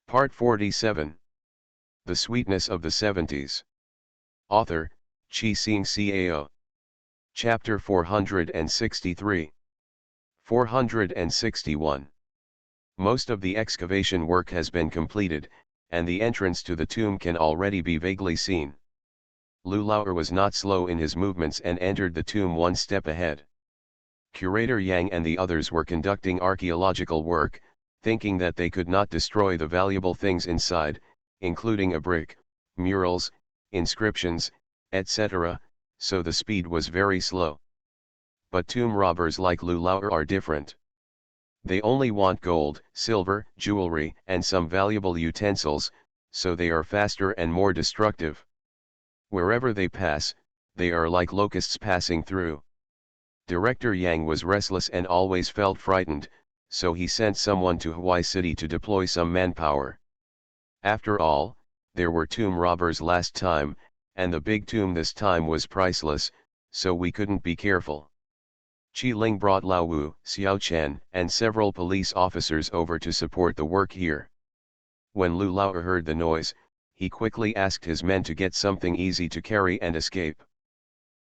Part 47. The Sweetness of the Seventies. Author, Chi Sing Cao. Chapter 463. 461. Most of the excavation work has been completed, and the entrance to the tomb can already be vaguely seen. Lu Laoer was not slow in his movements and entered the tomb one step ahead. Curator Yang and the others were conducting archaeological work, thinking that they could not destroy the valuable things inside, including a brick, murals, inscriptions, etc., so the speed was very slow. But tomb robbers like Lu Laoer are different. They only want gold, silver, jewelry, and some valuable utensils, so they are faster and more destructive. Wherever they pass, they are like locusts passing through. Director Yang was restless and always felt frightened, so he sent someone to Hawaii City to deploy some manpower. After all, there were tomb robbers last time, and the big tomb this time was priceless, so we couldn't be careful. Chi Ling brought Lao Wu, Xiao Chen, and several police officers over to support the work here. When Lu Laoer heard the noise, he quickly asked his men to get something easy to carry and escape.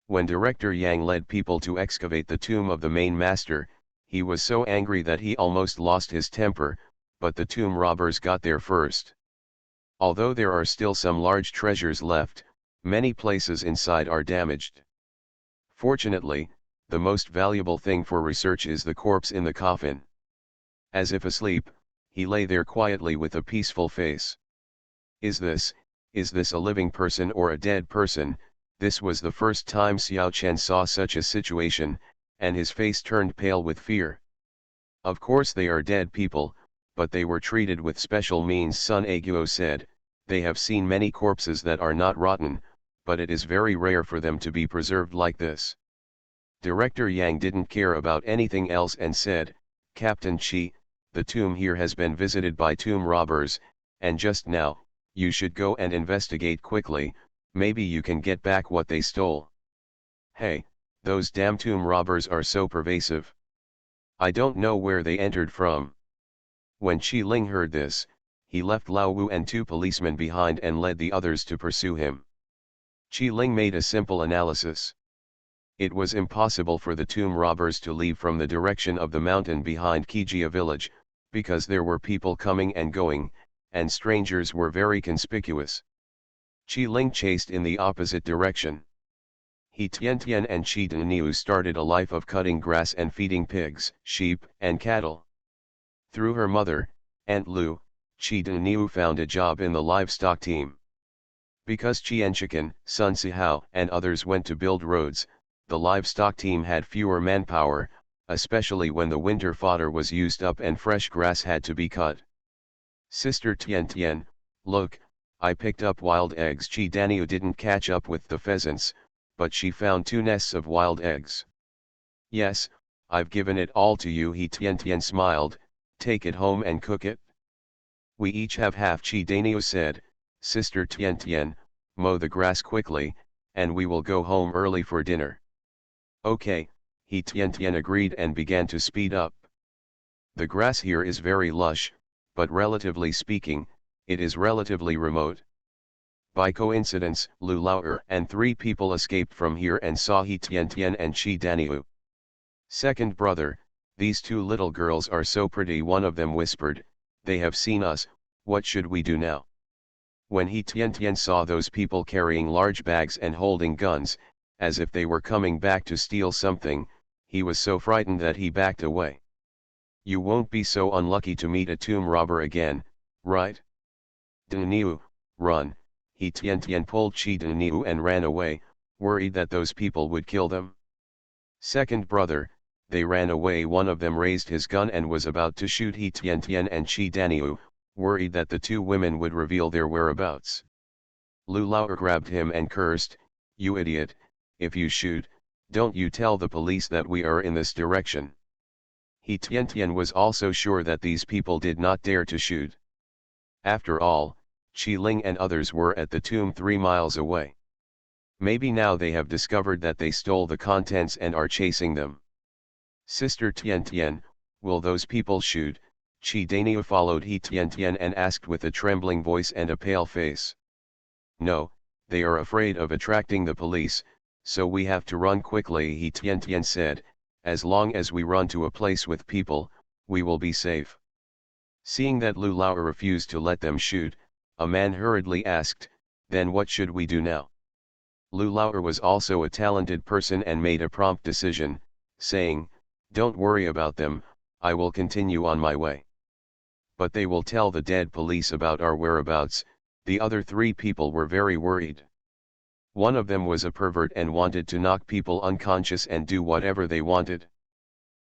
When Director Yang led people to excavate the tomb of the main master, he was so angry that he almost lost his temper, but the tomb robbers got there first. Although there are still some large treasures left, many places inside are damaged. Fortunately, the most valuable thing for research is the corpse in the coffin. As if asleep, he lay there quietly with a peaceful face. Is this a living person or a dead person? This was the first time Xiao Chen saw such a situation, and his face turned pale with fear. Of course they are dead people, but they were treated with special means, Sun Aguo said. They have seen many corpses that are not rotten, but it is very rare for them to be preserved like this. Director Yang didn't care about anything else and said, Captain Chi, the tomb here has been visited by tomb robbers, and just now, you should go and investigate quickly, maybe you can get back what they stole. Hey, those damn tomb robbers are so pervasive. I don't know where they entered from. When Chi Ling heard this, he left Lao Wu and two policemen behind and led the others to pursue him. Chi Ling made a simple analysis. It was impossible for the tomb robbers to leave from the direction of the mountain behind Kijia village, because there were people coming and going, and strangers were very conspicuous. Chi Ling chased in the opposite direction. He Tian and Chi Daniu started a life of cutting grass and feeding pigs, sheep, and cattle. Through her mother, Aunt Lu, Chi Daniu found a job in the livestock team. Because Chien Chicken, Sun Sihao, and others went to build roads, the livestock team had fewer manpower, especially when the winter fodder was used up and fresh grass had to be cut. Sister Tian, look, I picked up wild eggs. Chi Daniu didn't catch up with the pheasants, but she found 2 nests of wild eggs. Yes, I've given it all to you. He Tian smiled, take it home and cook it. We each have half. Chi Daniu said, Sister Tian, mow the grass quickly, and we will go home early for dinner. Okay, he Tian agreed and began to speed up. The grass here is very lush, but relatively speaking, it is relatively remote. By coincidence, Lu Laoer and 3 people escaped from here and saw He Tian and Chi Daniu. Second brother, these 2 little girls are so pretty, one of them whispered, they have seen us, what should we do now? When He Tian saw those people carrying large bags and holding guns, as if they were coming back to steal something, he was so frightened that he backed away. You won't be so unlucky to meet a tomb robber again, right? Daniu, run. He Tian pulled Chi Daniu and ran away, worried that those people would kill them. Second brother, they ran away. One of them raised his gun and was about to shoot He Tian and Chi Daniu, worried that the 2 women would reveal their whereabouts. Lu Laoer grabbed him and cursed, you idiot, if you shoot, don't you tell the police that we are in this direction. He Tian was also sure that these people did not dare to shoot. After all, Chi Ling and others were at the tomb 3 miles away. Maybe now they have discovered that they stole the contents and are chasing them. Sister Tian, will those people shoot? Chi Danio followed He Tian Tian and asked with a trembling voice and a pale face. No, they are afraid of attracting the police, so we have to run quickly, He Tian Tian said. As long as we run to a place with people, we will be safe. Seeing that Lu Lao refused to let them shoot, a man hurriedly asked, then what should we do now? Lu Lao was also a talented person and made a prompt decision, saying, don't worry about them, I will continue on my way. But they will tell the dead police about our whereabouts. The other three people were very worried. One of them was a pervert and wanted to knock people unconscious and do whatever they wanted.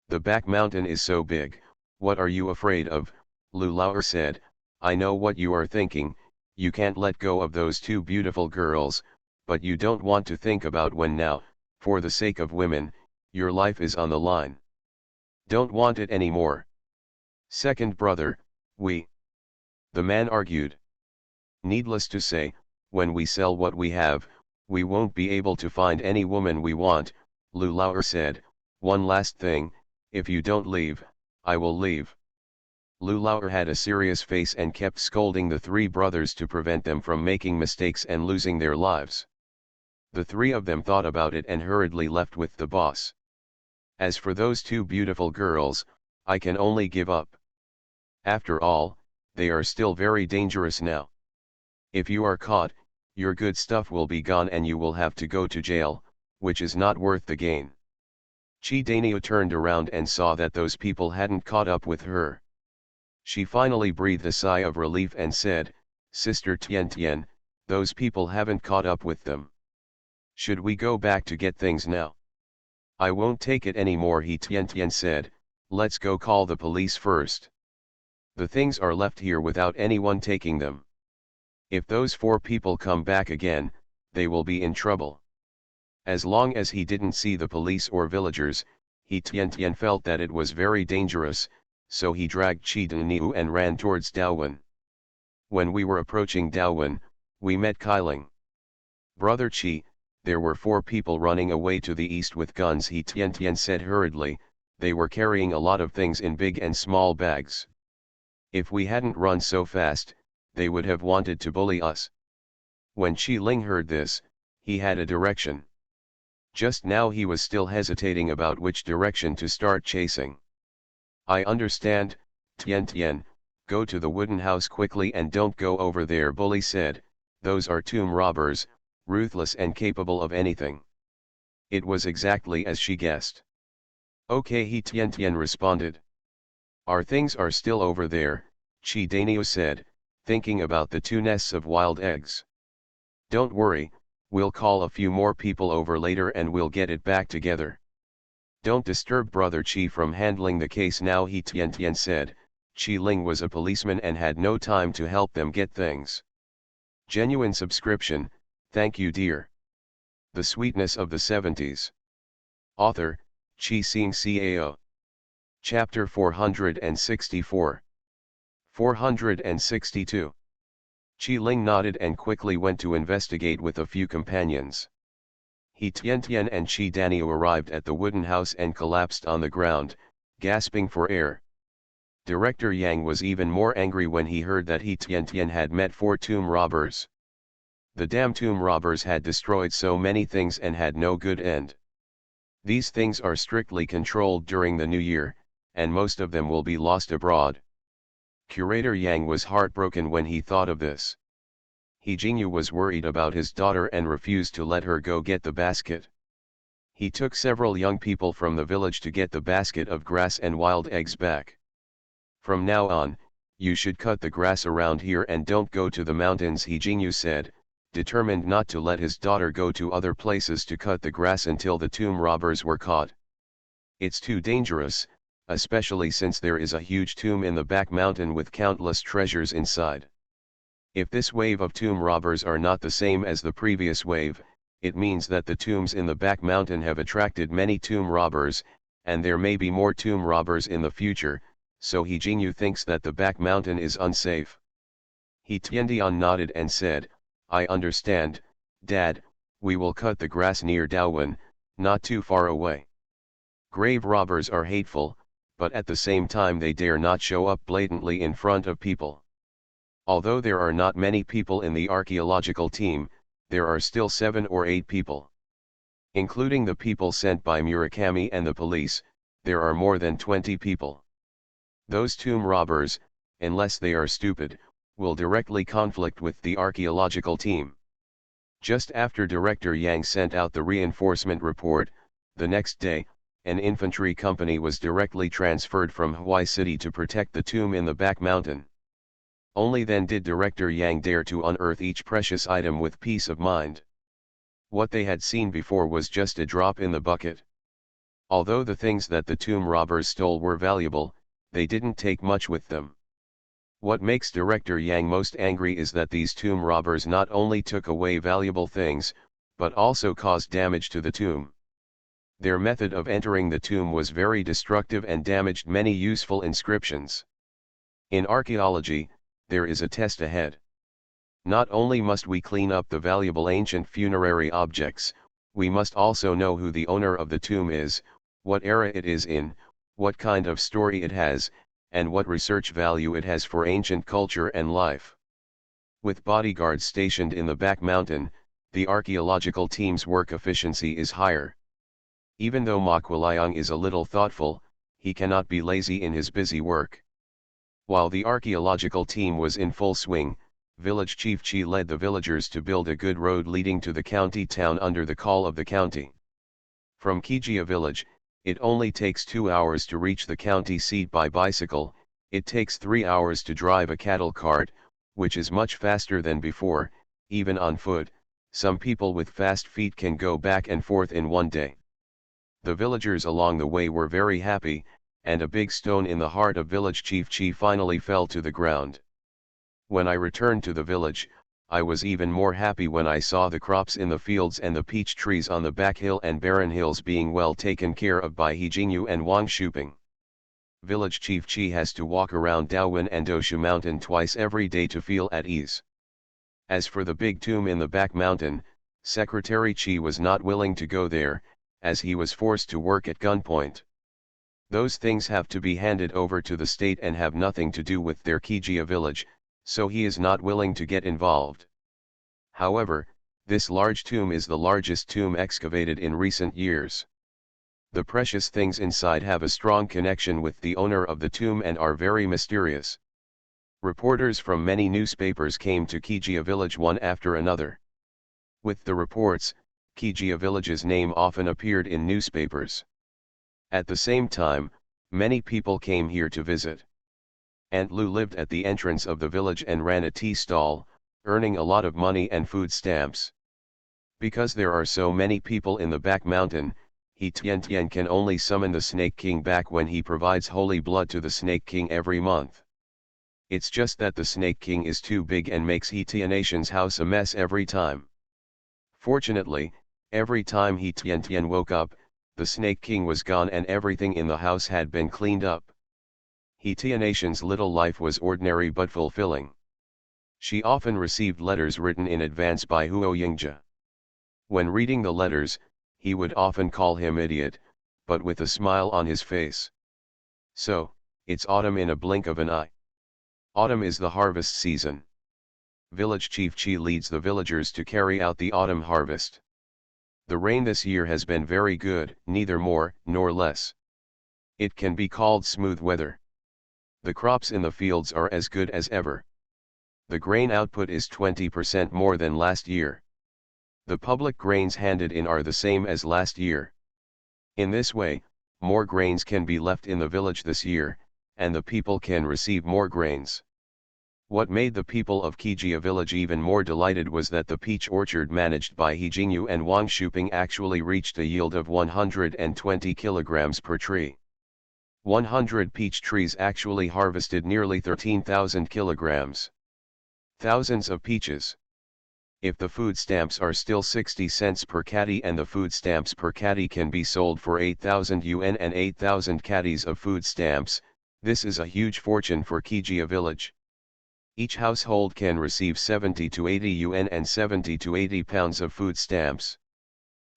The back mountain is so big, what are you afraid of? Lu Lao said, I know what you are thinking, you can't let go of those two beautiful girls, but you don't want to think about when now, for the sake of women, your life is on the line. Don't want it anymore. Second brother, the man argued. Needless to say, when we sell what we have, we won't be able to find any woman we want, Lu Lao said. One last thing, if you don't leave, I will leave. Lu Lao had a serious face and kept scolding the three brothers to prevent them from making mistakes and losing their lives. The three of them thought about it and hurriedly left with the boss. As for those two beautiful girls, I can only give up. After all, they are still very dangerous now. If you are caught, your good stuff will be gone and you will have to go to jail, which is not worth the gain. Chi Danio turned around and saw that those people hadn't caught up with her. She finally breathed a sigh of relief and said, Sister Tian Tian, those people haven't caught up with them. Should we go back to get things now? I won't take it anymore, He Tian Tian said, let's go call the police first. The things are left here without anyone taking them. If those four people come back again, they will be in trouble. As long as he didn't see the police or villagers, He Tian Tian felt that it was very dangerous, so he dragged Chi Danio and ran towards Daowen. When we were approaching Daowen, we met Kailing. Brother Chi, there were four people running away to the east with guns, He Tian Tian said hurriedly. They were carrying a lot of things in big and small bags. If we hadn't run so fast, they would have wanted to bully us. When Chi Ling heard this, he had a direction. Just now he was still hesitating about which direction to start chasing. I understand, Tian Tian, go to the wooden house quickly and don't go over there, bully said. Those are tomb robbers, ruthless and capable of anything. It was exactly as she guessed. Okay, He Tian Tian responded. Our things are still over there, Chi Danio said, thinking about the two nests of wild eggs. Don't worry, we'll call a few more people over later and we'll get it back together. Don't disturb Brother Chi from handling the case now, He Tian Tian said. Chi Ling was a policeman and had no time to help them get things. Genuine subscription, thank you dear. The Sweetness of the 70s. Author, Chi Sing Cao. Chapter 464. 462. Chi Ling nodded and quickly went to investigate with a few companions. He Tian Tian and Chi Danio arrived at the wooden house and collapsed on the ground, gasping for air. Director Yang was even more angry when he heard that He Tian Tian had met four tomb robbers. The damn tomb robbers had destroyed so many things and had no good end. These things are strictly controlled during the new year, and most of them will be lost abroad. Curator Yang was heartbroken when he thought of this. He Jingyu was worried about his daughter and refused to let her go get the basket. He took several young people from the village to get the basket of grass and wild eggs back. From now on, you should cut the grass around here and don't go to the mountains, He Jingyu said, determined not to let his daughter go to other places to cut the grass until the tomb robbers were caught. It's too dangerous, especially since there is a huge tomb in the back mountain with countless treasures inside. If this wave of tomb robbers are not the same as the previous wave, it means that the tombs in the back mountain have attracted many tomb robbers, and there may be more tomb robbers in the future, so He Jingyu thinks that the back mountain is unsafe. He Tiandian nodded and said, I understand, Dad, we will cut the grass near Daowen, not too far away. Grave robbers are hateful, but at the same time they dare not show up blatantly in front of people. Although there are not many people in the archaeological team, there are still 7 or 8 people. Including the people sent by Murakami and the police, there are more than 20 people. Those tomb robbers, unless they are stupid, will directly conflict with the archaeological team. Just after Director Yang sent out the reinforcement report, the next day, an infantry company was directly transferred from Hawaii City to protect the tomb in the back mountain. Only then did Director Yang dare to unearth each precious item with peace of mind. What they had seen before was just a drop in the bucket. Although the things that the tomb robbers stole were valuable, they didn't take much with them. What makes Director Yang most angry is that these tomb robbers not only took away valuable things, but also caused damage to the tomb. Their method of entering the tomb was very destructive and damaged many useful inscriptions. In archaeology, there is a test ahead. Not only must we clean up the valuable ancient funerary objects, we must also know who the owner of the tomb is, what era it is in, what kind of story it has, and what research value it has for ancient culture and life. With bodyguards stationed in the back mountain, the archaeological team's work efficiency is higher. Even though Makwalayang is a little thoughtful, he cannot be lazy in his busy work. While the archaeological team was in full swing, Village Chief Chi led the villagers to build a good road leading to the county town under the call of the county. From Kijia village, it only takes 2 hours to reach the county seat by bicycle. It takes 3 hours to drive a cattle cart, which is much faster than before. Even on foot, some people with fast feet can go back and forth in one day. The villagers along the way were very happy, and a big stone in the heart of Village Chief Chi finally fell to the ground. When I returned to the village, I was even more happy when I saw the crops in the fields and the peach trees on the back hill and barren hills being well taken care of by He Jingyu and Wang Shuping. Village Chief Chi has to walk around Daowen and Doshu Mountain twice every day to feel at ease. As for the big tomb in the back mountain, Secretary Chi was not willing to go there, as he was forced to work at gunpoint. Those things have to be handed over to the state and have nothing to do with their Kijia village, so he is not willing to get involved. However, this large tomb is the largest tomb excavated in recent years. The precious things inside have a strong connection with the owner of the tomb and are very mysterious. Reporters from many newspapers came to Kijia village one after another. With the reports, Kijia village's name often appeared in newspapers. At the same time, many people came here to visit. Aunt Lu lived at the entrance of the village and ran a tea stall, earning a lot of money and food stamps. Because there are so many people in the back mountain, He Tian can only summon the Snake King back when he provides holy blood to the Snake King every month. It's just that the Snake King is too big and makes He Tian's house a mess every time. Fortunately, every time He Tian woke up, the Snake King was gone and everything in the house had been cleaned up. He Tian's little life was ordinary but fulfilling. She often received letters written in advance by Huo Yingja. When reading the letters, he would often call him idiot, but with a smile on his face. So, it's autumn in a blink of an eye. Autumn is the harvest season. Village Chief Chi leads the villagers to carry out the autumn harvest. The rain this year has been very good, neither more nor less. It can be called smooth weather. The crops in the fields are as good as ever. The grain output is 20% more than last year. The public grains handed in are the same as last year. In this way, more grains can be left in the village this year, and the people can receive more grains. What made the people of Kijia village even more delighted was that the peach orchard managed by He Jingyu and Wang Shuping actually reached a yield of 120 kilograms per tree. 100 peach trees actually harvested nearly 13,000 kilograms. Thousands of peaches. If the food stamps are still 60 cents per caddy and the food stamps per caddy can be sold for 8,000 yuan and 8,000 caddies of food stamps, this is a huge fortune for Kijia village. Each household can receive 70 to 80 yuan and 70 to 80 pounds of food stamps.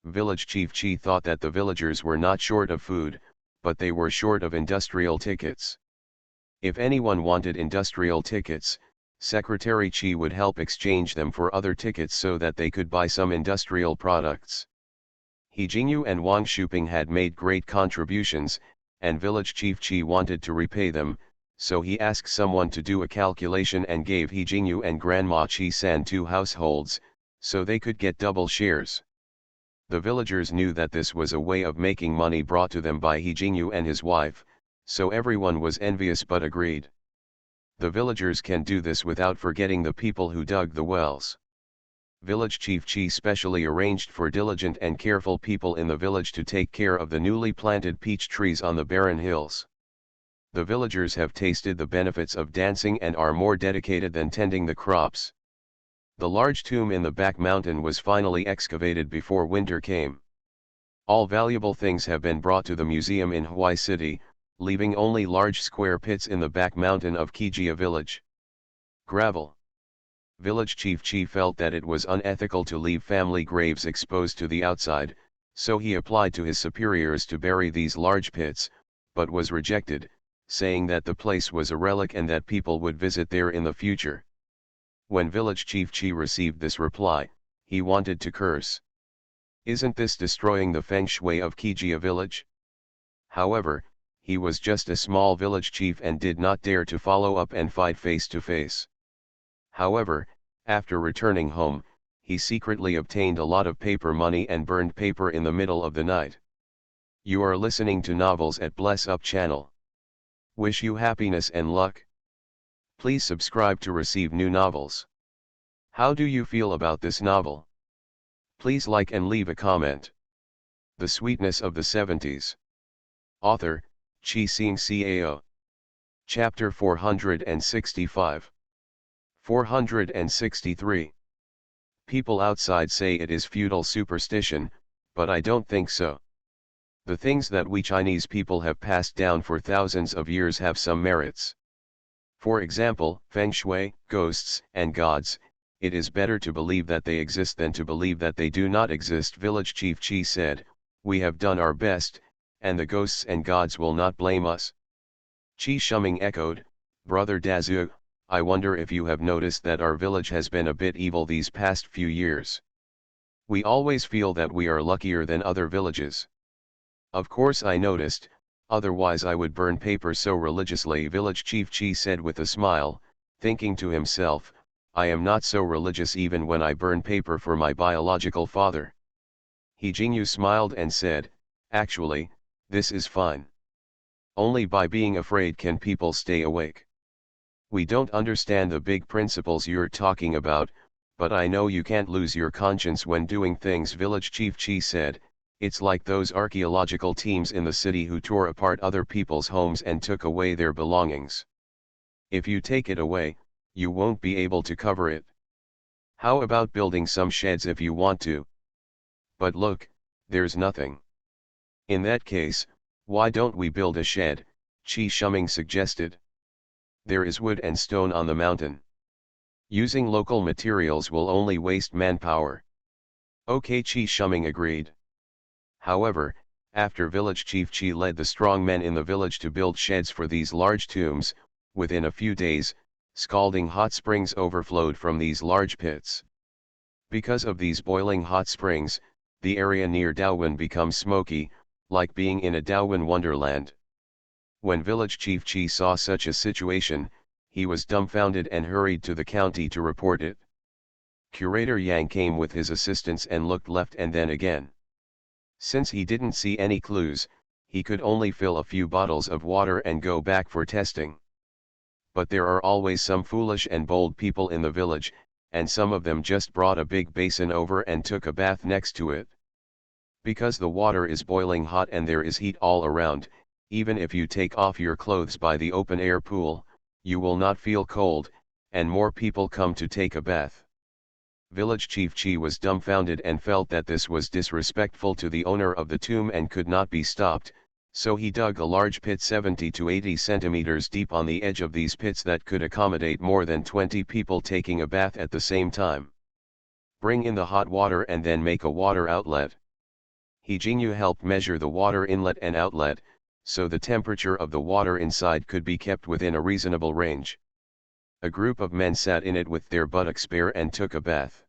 Village Chief Chi thought that the villagers were not short of food, but they were short of industrial tickets. If anyone wanted industrial tickets, Secretary Chi would help exchange them for other tickets so that they could buy some industrial products. He Jingyu and Wang Shuping had made great contributions, and village chief Chi wanted to repay them, so he asked someone to do a calculation and gave He Jingyu and Grandma Chi San 2 households, so they could get double shares. The villagers knew that this was a way of making money brought to them by He Jingyu and his wife, so everyone was envious but agreed. The villagers can do this without forgetting the people who dug the wells. Village Chief Chi specially arranged for diligent and careful people in the village to take care of the newly planted peach trees on the barren hills. The villagers have tasted the benefits of dancing and are more dedicated than tending the crops. The large tomb in the back mountain was finally excavated before winter came. All valuable things have been brought to the museum in Hawaii City, leaving only large square pits in the back mountain of Kijia village. Gravel. Village Chief Chi felt that it was unethical to leave family graves exposed to the outside, so he applied to his superiors to bury these large pits, but was rejected, saying that the place was a relic and that people would visit there in the future. When Village Chief Chi received this reply, he wanted to curse. Isn't this destroying the feng shui of Kijia village? However, he was just a small village chief and did not dare to follow up and fight face to face. However, after returning home, he secretly obtained a lot of paper money and burned paper in the middle of the night. You are listening to Novels at Bless Up channel. Wish you happiness and luck. Please subscribe to receive new novels. How do you feel about this novel? Please like and leave a comment. The Sweetness of the 70s. Author, Chi Sing Cao. Chapter 465. 463. People outside say it is feudal superstition, but I don't think so. The things that we Chinese people have passed down for thousands of years have some merits. For example, feng shui, ghosts, and gods. It is better to believe that they exist than to believe that they do not exist. Village Chief Chi said, "We have done our best, and the ghosts and gods will not blame us." Chi Shuming echoed, "Brother Dazu, I wonder if you have noticed that our village has been a bit evil these past few years. We always feel that we are luckier than other villages." "Of course I noticed, otherwise I would burn paper so religiously," Village Chief Chi said with a smile, thinking to himself, "I am not so religious even when I burn paper for my biological father." He Jingyu smiled and said, "Actually, this is fine. Only by being afraid can people stay awake. We don't understand the big principles you're talking about, but I know you can't lose your conscience when doing things." Village Chief Chi said, "It's like those archaeological teams in the city who tore apart other people's homes and took away their belongings. If you take it away, you won't be able to cover it. How about building some sheds if you want to? But look, there's nothing." "In that case, why don't we build a shed?" Chi Shuming suggested. "There is wood and stone on the mountain. Using local materials will only waste manpower." "Okay," Chi Shuming agreed. However, after Village Chief Chi led the strong men in the village to build sheds for these large tombs, within a few days, scalding hot springs overflowed from these large pits. Because of these boiling hot springs, the area near Daowen becomes smoky, like being in a Daowen wonderland. When Village Chief Chi saw such a situation, he was dumbfounded and hurried to the county to report it. Curator Yang came with his assistants and looked left and then again. Since he didn't see any clues, he could only fill a few bottles of water and go back for testing. But there are always some foolish and bold people in the village, and some of them just brought a big basin over and took a bath next to it. Because the water is boiling hot and there is heat all around, even if you take off your clothes by the open-air pool, you will not feel cold, and more people come to take a bath. Village Chief Chi was dumbfounded and felt that this was disrespectful to the owner of the tomb and could not be stopped, so he dug a large pit 70 to 80 centimeters deep on the edge of these pits that could accommodate more than 20 people taking a bath at the same time. Bring in the hot water and then make a water outlet. He Jingyu helped measure the water inlet and outlet, so the temperature of the water inside could be kept within a reasonable range. A group of men sat in it with their buttocks bare and took a bath.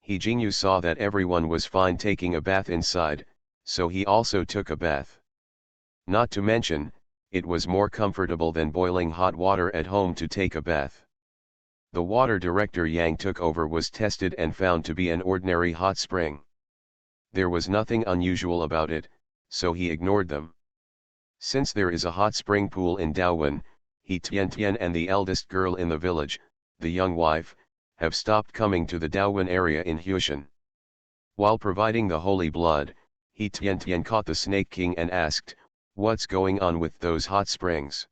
Hijinyu saw that everyone was fine taking a bath inside, so he also took a bath. Not to mention, it was more comfortable than boiling hot water at home to take a bath. The water director Yang took over was tested and found to be an ordinary hot spring. There was nothing unusual about it, so he ignored them. Since there is a hot spring pool in Daowen, He Tiantian and the eldest girl in the village, the young wife, have stopped coming to the Daowen area in Huishan. While providing the holy blood, He Tiantian caught the Snake King and asked, "What's going on with those hot springs?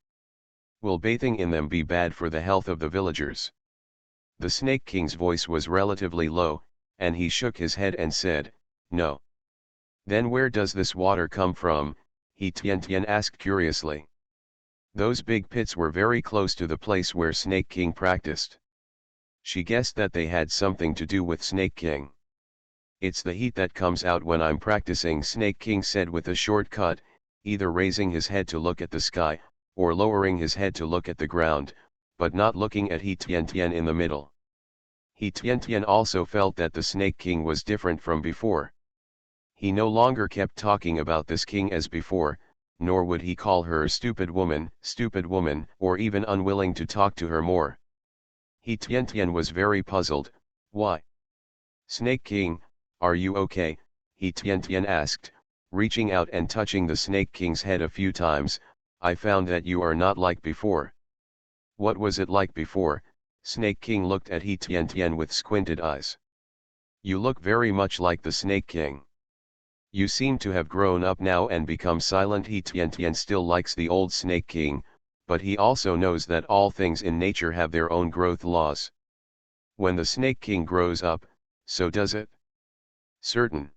Will bathing in them be bad for the health of the villagers?" The Snake King's voice was relatively low, and he shook his head and said, "No." "Then where does this water come from?" He Tiantian asked curiously. Those big pits were very close to the place where Snake King practiced. She guessed that they had something to do with Snake King. "It's the heat that comes out when I'm practicing," Snake King said with a short cut, either raising his head to look at the sky, or lowering his head to look at the ground, but not looking at He Tiantian in the middle. He Tiantian also felt that the Snake King was different from before. He no longer kept talking about this king as before, nor would he call her stupid woman, or even unwilling to talk to her more. He Tiantian was very puzzled. "Why? Snake King, are you okay?" He Tiantian asked, reaching out and touching the Snake King's head a few times. "I found that you are not like before." "What was it like before?" Snake King looked at He Tiantian with squinted eyes. "You look very much like the Snake King. You seem to have grown up now and become silent." He Tiantian still likes the old Snake King, but he also knows that all things in nature have their own growth laws. When the Snake King grows up, so does it? "Certain.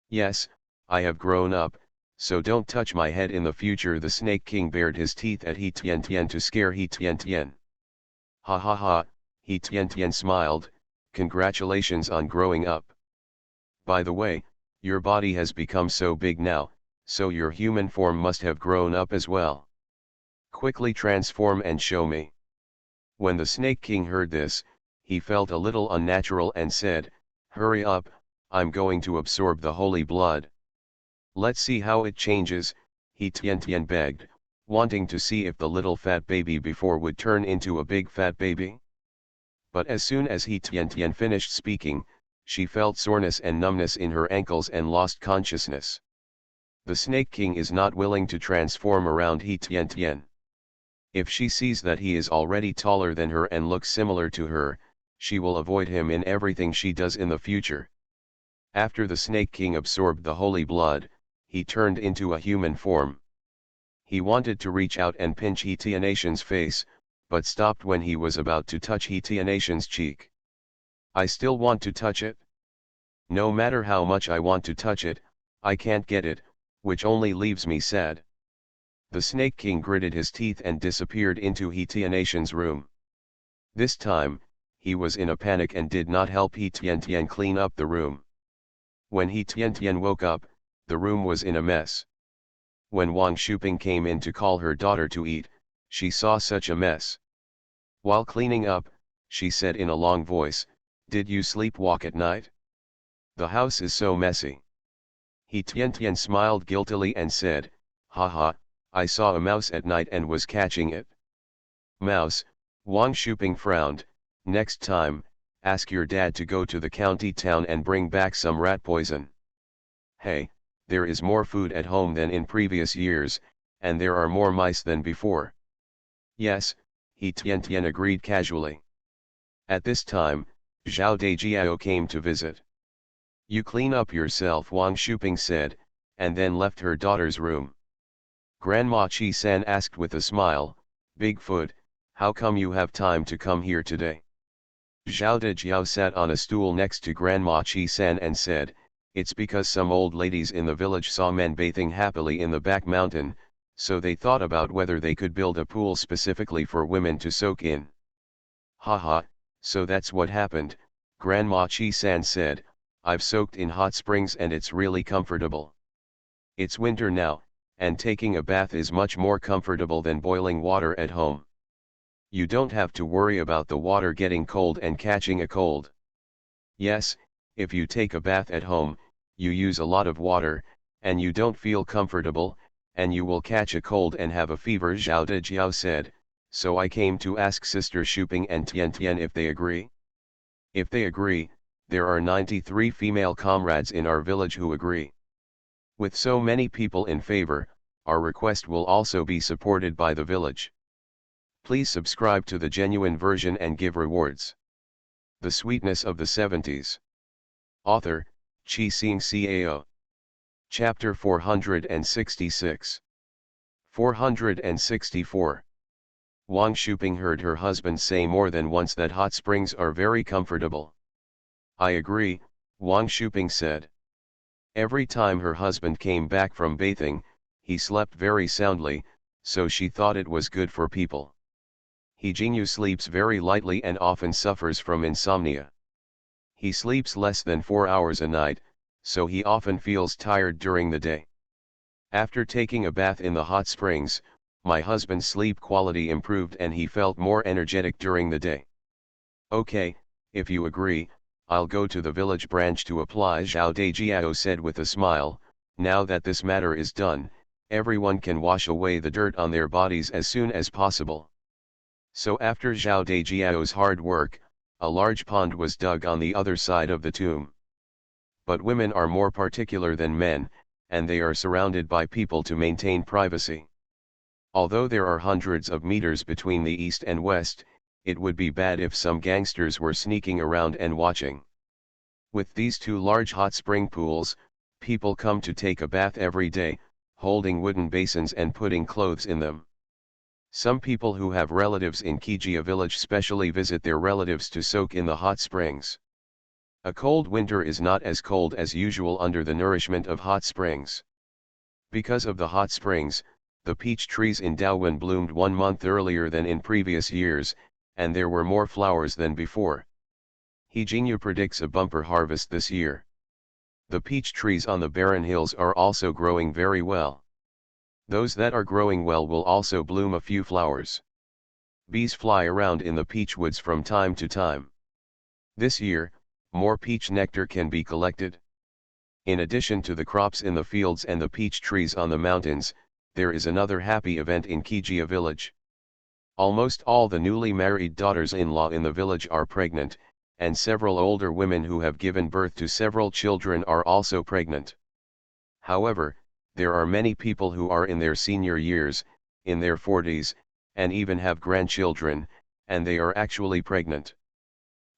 Yes, I have grown up, so don't touch my head in the future." The Snake King bared his teeth at He Tiantian to scare He Tiantian. "Ha ha ha," He Tiantian smiled, "congratulations on growing up. By the way, your body has become so big now, so your human form must have grown up as well. Quickly transform and show me." When the Snake King heard this, he felt a little unnatural and said, "Hurry up, I'm going to absorb the holy blood." "Let's see how it changes," He Tiantian begged, wanting to see if the little fat baby before would turn into a big fat baby. But as soon as He Tiantian finished speaking, she felt soreness and numbness in her ankles and lost consciousness. The Snake King is not willing to transform around He Tiantian. If she sees that he is already taller than her and looks similar to her, she will avoid him in everything she does in the future. After the Snake King absorbed the holy blood, he turned into a human form. He wanted to reach out and pinch He Tiantian's face, but stopped when he was about to touch He Tiantian's cheek. "I still want to touch it. No matter how much I want to touch it, I can't get it, which only leaves me sad." The Snake King gritted his teeth and disappeared into He Tiantian's room. This time, he was in a panic and did not help He Tiantian clean up the room. When He Tiantian woke up, the room was in a mess. When Wang Shuping came in to call her daughter to eat, she saw such a mess. While cleaning up, she said in a long voice, "Did you sleepwalk at night? The house is so messy." He Tiantian smiled guiltily and said, "Ha ha, I saw a mouse at night and was catching it." "Mouse?" Wang Shuping frowned. "Next time, ask your dad to go to the county town and bring back some rat poison. Hey, there is more food at home than in previous years, and there are more mice than before." "Yes," He Tiantian agreed casually. At this time, Zhao Dejiao came to visit. "You clean up yourself," Wang Shuping said, and then left her daughter's room. Grandma Chi-san asked with a smile, "Bigfoot, how come you have time to come here today?" Zhao Dejiao sat on a stool next to Grandma Chi-san and said, "It's because some old ladies in the village saw men bathing happily in the back mountain, so they thought about whether they could build a pool specifically for women to soak in." "Haha, so that's what happened," Grandma Chi-san said. "I've soaked in hot springs and it's really comfortable. It's winter now, and taking a bath is much more comfortable than boiling water at home. You don't have to worry about the water getting cold and catching a cold. Yes, if you take a bath at home, you use a lot of water, and you don't feel comfortable, and you will catch a cold and have a fever, Zhao Dejiao said, so I came to ask Sister Shuping and Tian Tian if they agree. If they agree, there are 93 female comrades in our village who agree. With so many people in favor, our request will also be supported by the village. Please subscribe to the genuine version and give rewards. The Sweetness of the 70s. Author, Chi Xing Cao. Chapter 466. 464. Wang Shuping heard her husband say more than once that hot springs are very comfortable. I agree, Wang Shuping said. Every time her husband came back from bathing, he slept very soundly, so she thought it was good for people. He Jingyu sleeps very lightly and often suffers from insomnia. He sleeps less than 4 hours a night, so he often feels tired during the day. After taking a bath in the hot springs, my husband's sleep quality improved and he felt more energetic during the day. Okay, if you agree, I'll go to the village branch to apply, Zhao Dejiao said with a smile. Now that this matter is done, everyone can wash away the dirt on their bodies as soon as possible. So after Zhao Dejiao's hard work, a large pond was dug on the other side of the tomb. But women are more particular than men, and they are surrounded by people to maintain privacy. Although there are hundreds of meters between the east and west, it would be bad if some gangsters were sneaking around and watching. With these two large hot spring pools, people come to take a bath every day, holding wooden basins and putting clothes in them. Some people who have relatives in Kijia village specially visit their relatives to soak in the hot springs. A cold winter is not as cold as usual under the nourishment of hot springs. Because of the hot springs, the peach trees in Daowen bloomed 1 month earlier than in previous years, and there were more flowers than before. He Jingyu predicts a bumper harvest this year. The peach trees on the barren hills are also growing very well. Those that are growing well will also bloom a few flowers. Bees fly around in the peach woods from time to time. This year, more peach nectar can be collected. In addition to the crops in the fields and the peach trees on the mountains, there is another happy event in Kijia village. Almost all the newly married daughters-in-law in the village are pregnant, and several older women who have given birth to several children are also pregnant. However, there are many people who are in their senior years, in their 40s, and even have grandchildren, and they are actually pregnant.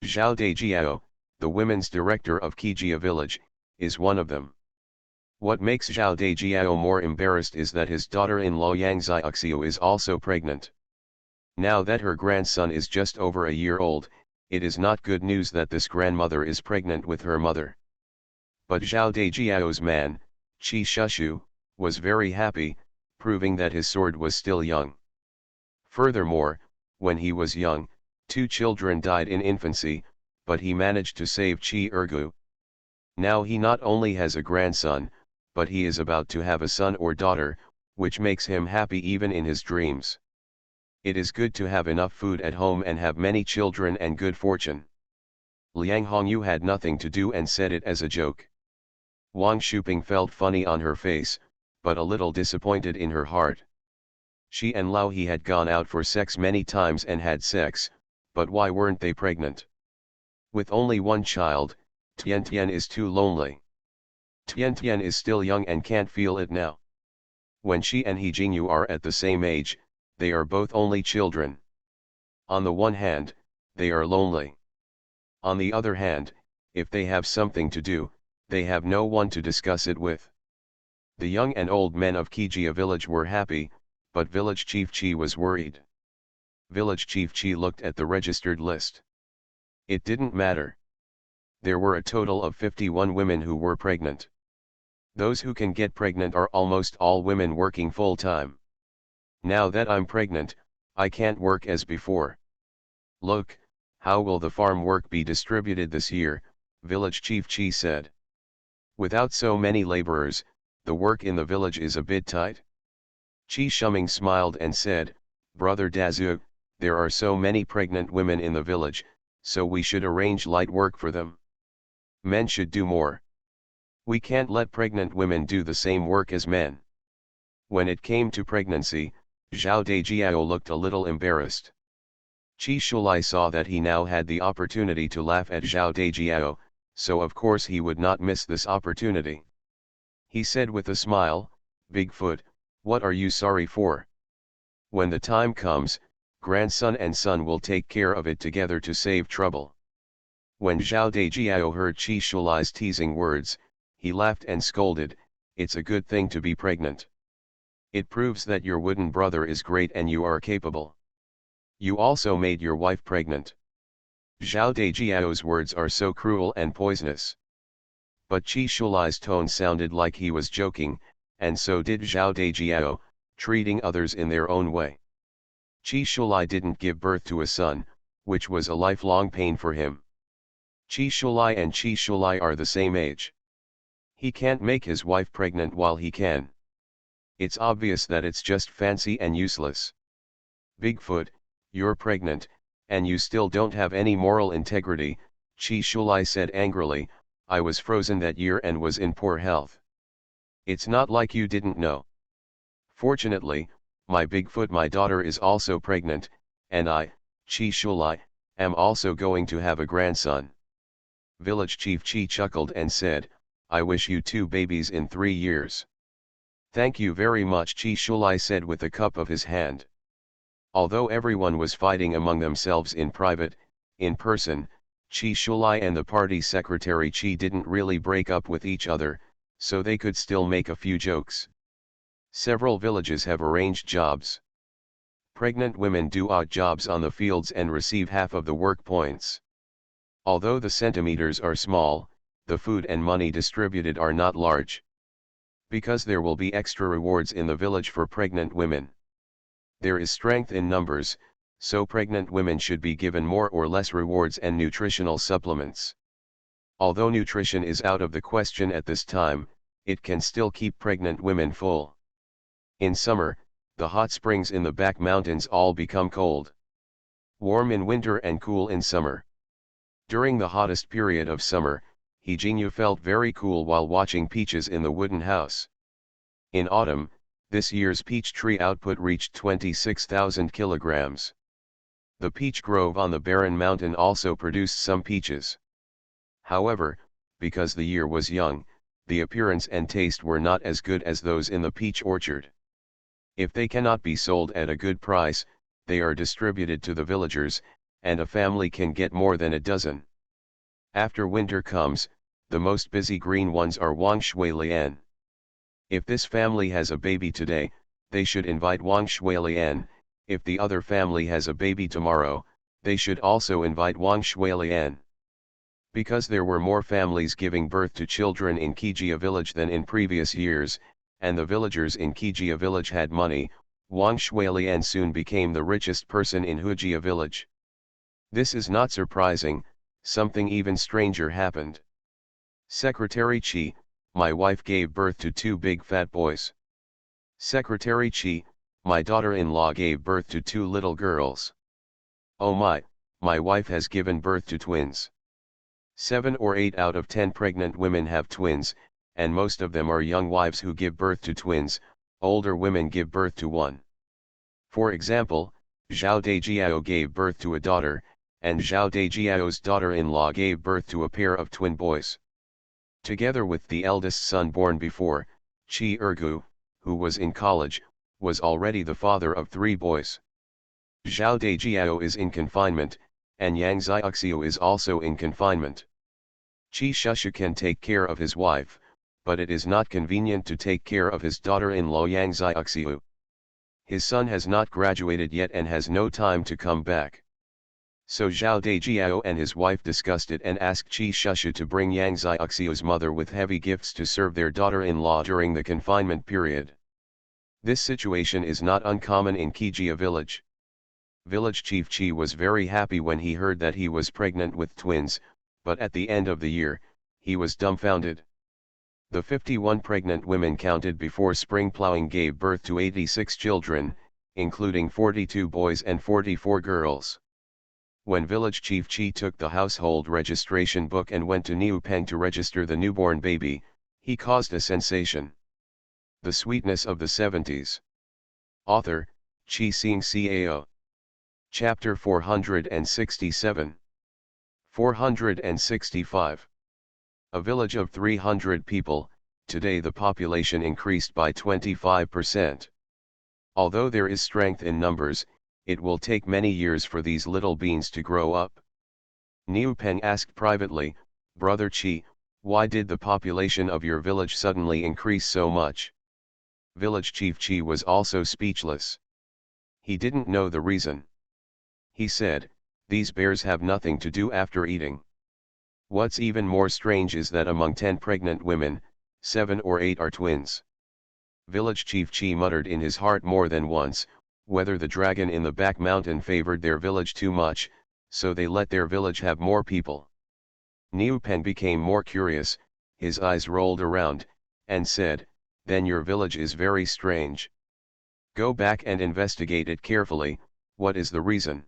Zhao Dejiao, the women's director of Kijia village, is one of them. What makes Zhao Dejiao more embarrassed is that his daughter-in-law Yang Xiaoxiu is also pregnant. Now that her grandson is just over a year old, it is not good news that this grandmother is pregnant with her mother. But Zhao Dejiao's man, Qi Shushu, was very happy, proving that his sword was still young. Furthermore, when he was young, 2 children died in infancy, but he managed to save Qi Ergu. Now he not only has a grandson, but he is about to have a son or daughter, which makes him happy even in his dreams. It is good to have enough food at home and have many children and good fortune. Liang Hongyu had nothing to do and said it as a joke. Wang Shuping felt funny on her face, but a little disappointed in her heart. She and Lao He had gone out for sex many times and had sex, but why weren't they pregnant? With only 1 child, Tian Tian is too lonely. Tian Tian is still young and can't feel it now. When she and He Jingyu are at the same age, they are both only children. On the one hand, they are lonely. On the other hand, if they have something to do, they have no one to discuss it with. The young and old men of Kijia village were happy, but village chief Chi was worried. Village chief Chi looked at the registered list. It didn't matter. There were a total of 51 women who were pregnant. Those who can get pregnant are almost all women working full-time. Now that I'm pregnant, I can't work as before. Look, how will the farm work be distributed this year, village chief Chi said. Without so many laborers, the work in the village is a bit tight. Chi Shuming smiled and said, "Brother Dazu, there are so many pregnant women in the village, so we should arrange light work for them. Men should do more. We can't let pregnant women do the same work as men." When it came to pregnancy, Zhao Dejiao looked a little embarrassed. Qi Shulai saw that he now had the opportunity to laugh at Zhao Dejiao, so of course he would not miss this opportunity. He said with a smile, "Bigfoot, what are you sorry for? When the time comes, grandson and son will take care of it together to save trouble." When Zhao Dejiao heard Qi Shulai's teasing words, he laughed and scolded, "It's a good thing to be pregnant. It proves that your wooden brother is great and you are capable. You also made your wife pregnant." Zhao Dejiao's words are so cruel and poisonous. But Qi Shulai's tone sounded like he was joking, and so did Zhao Dejiao, treating others in their own way. Qi Shulai didn't give birth to a son, which was a lifelong pain for him. Qi Shulai and Qi Shulai are the same age. He can't make his wife pregnant while he can. It's obvious that it's just fancy and useless. "Bigfoot, you're pregnant, and you still don't have any moral integrity," Qi Shulai said angrily. "I was frozen that year and was in poor health. It's not like you didn't know. Fortunately, my Bigfoot, my daughter is also pregnant, and I, Qi Shulai, am also going to have a grandson." Village Chief Qi chuckled and said, "I wish you 2 babies in 3 years. "Thank you very much," Qi Shulai said with a cup of his hand. Although everyone was fighting among themselves in private, in person, Qi Shulai and the party secretary Qi didn't really break up with each other, so they could still make a few jokes. Several villages have arranged jobs. Pregnant women do odd jobs on the fields and receive half of the work points. Although the centimeters are small, the food and money distributed are not large. Because there will be extra rewards in the village for pregnant women. There is strength in numbers, so pregnant women should be given more or less rewards and nutritional supplements. Although nutrition is out of the question at this time, it can still keep pregnant women full. In summer, the hot springs in the back mountains all become cold. Warm in winter and cool in summer. During the hottest period of summer, He Jingyu felt very cool while watching peaches in the wooden house. In autumn, this year's peach tree output reached 26,000 kilograms. The peach grove on the barren mountain also produced some peaches. However, because the year was young, the appearance and taste were not as good as those in the peach orchard. If they cannot be sold at a good price, they are distributed to the villagers, and a family can get more than a dozen. After winter comes, the most busy green ones are Wang Shuilian. If this family has a baby today, they should invite Wang Shuilian. If the other family has a baby tomorrow, they should also invite Wang Shuilian. Because there were more families giving birth to children in Kijia village than in previous years, and the villagers in Kijia village had money, Wang Shuilian soon became the richest person in Hujia village. This is not surprising, something even stranger happened. Secretary Qi, my wife gave birth to 2 big fat boys. Secretary Qi, my daughter-in-law gave birth to 2 little girls. Oh my wife has given birth to twins. 7 or 8 out of 10 pregnant women have twins, and most of them are young wives who give birth to twins. Older women give birth to one. For example, Zhao Dejiao gave birth to a daughter, and Zhao Dejiao's daughter-in-law gave birth to a pair of twin boys. Together with the eldest son born before, Qi Ergu, who was in college, was already the father of 3 boys. Zhao Dejiao is in confinement, and Yang Xiaoxiu is also in confinement. Qi Shushu can take care of his wife, but it is not convenient to take care of his daughter-in-law Yang Xiaoxiu. His son has not graduated yet and has no time to come back. So Zhao Dejiao and his wife discussed it and asked Qi Shushu to bring Yang Xiaoxiu's mother with heavy gifts to serve their daughter-in-law during the confinement period. This situation is not uncommon in Kijia village. Village Chief Qi was very happy when he heard that he was pregnant with twins, but at the end of the year, he was dumbfounded. The 51 pregnant women counted before spring plowing gave birth to 86 children, including 42 boys and 44 girls. When village chief Chi took the household registration book and went to Niupeng to register the newborn baby, he caused a sensation. The Sweetness of the Seventies. Author, Chi Sing Cao. Chapter 467. 465. A village of 300 people, today the population increased by 25%. Although there is strength in numbers, it will take many years for these little beings to grow up. Niupeng asked privately, Brother Chi, why did the population of your village suddenly increase so much? Village chief Chi was also speechless. He didn't know the reason. He said, these bears have nothing to do after eating. What's even more strange is that among 10 pregnant women, 7 or 8 are twins. Village chief Chi muttered in his heart more than once, whether the dragon in the back mountain favored their village too much, so they let their village have more people. Niupeng became more curious, his eyes rolled around, and said, then your village is very strange. Go back and investigate it carefully, what is the reason?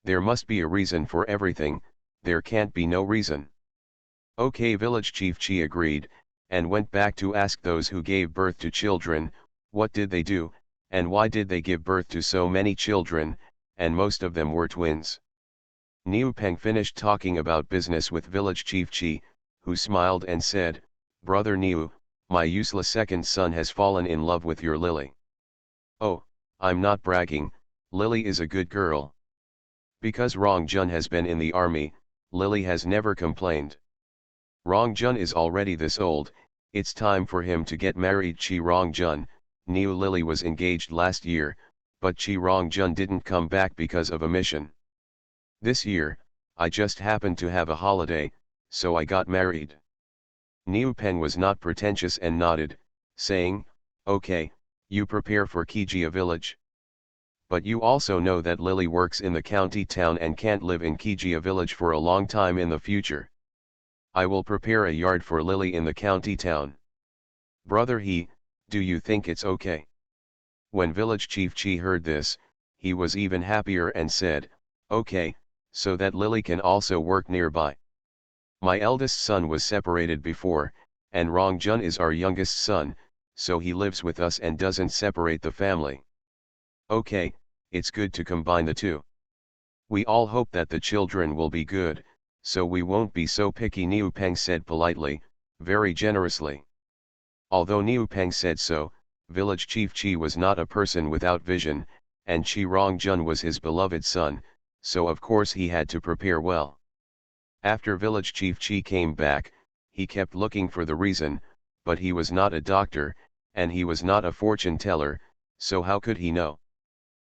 There must be a reason for everything, there can't be no reason. Okay, village chief Chi agreed, and went back to ask those who gave birth to children, what did they do, and why did they give birth to so many children, and most of them were twins. Niupeng finished talking about business with village chief Chi, who smiled and said, Brother Niu, my useless second son has fallen in love with your Lily. Oh, I'm not bragging, Lily is a good girl. Because Rong Jun has been in the army, Lily has never complained. Rong Jun is already this old, it's time for him to get married. Chi Rong Jun, Niu Lily was engaged last year, but Chi Rong Jun didn't come back because of a mission. This year, I just happened to have a holiday, so I got married. Niupeng was not pretentious and nodded, saying, okay, you prepare for Kijia village. But you also know that Lily works in the county town and can't live in Kijia village for a long time in the future. I will prepare a yard for Lily in the county town. Brother He, do you think it's okay? When village chief Chi heard this, he was even happier and said, okay, so that Lily can also work nearby. My eldest son was separated before, and Rong Jun is our youngest son, so he lives with us and doesn't separate the family. Okay, it's good to combine the two. We all hope that the children will be good, so we won't be so picky, Niupeng said politely, very generously. Although Niupeng said so, village chief Chi was not a person without vision, and Chi Rong Jun was his beloved son, so of course he had to prepare well. After village chief Chi came back, he kept looking for the reason, but he was not a doctor, and he was not a fortune teller, so how could he know?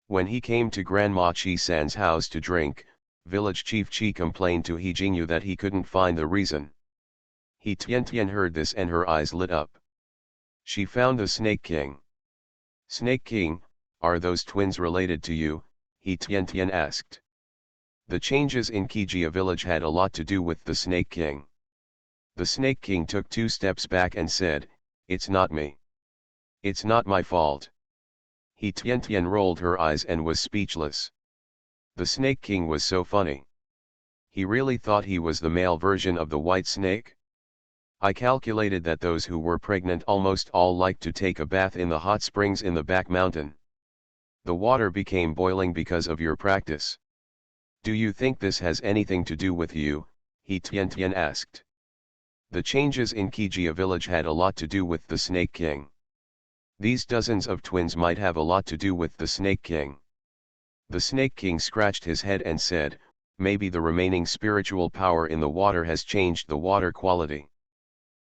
When he came to Grandma Chi San's house to drink, village chief Chi complained to He Jingyu that he couldn't find the reason. He Tian heard this and her eyes lit up. She found the Snake King. Snake King, are those twins related to you? He Tian asked. The changes in Kijia village had a lot to do with the Snake King. The Snake King took 2 steps back and said, it's not me. It's not my fault. He Tian rolled her eyes and was speechless. The Snake King was so funny. He really thought he was the male version of the white snake? I calculated that those who were pregnant almost all liked to take a bath in the hot springs in the back mountain. The water became boiling because of your practice. Do you think this has anything to do with you? He Tian asked. The changes in Kijia village had a lot to do with the Snake King. These dozens of twins might have a lot to do with the Snake King. The Snake King scratched his head and said, maybe the remaining spiritual power in the water has changed the water quality.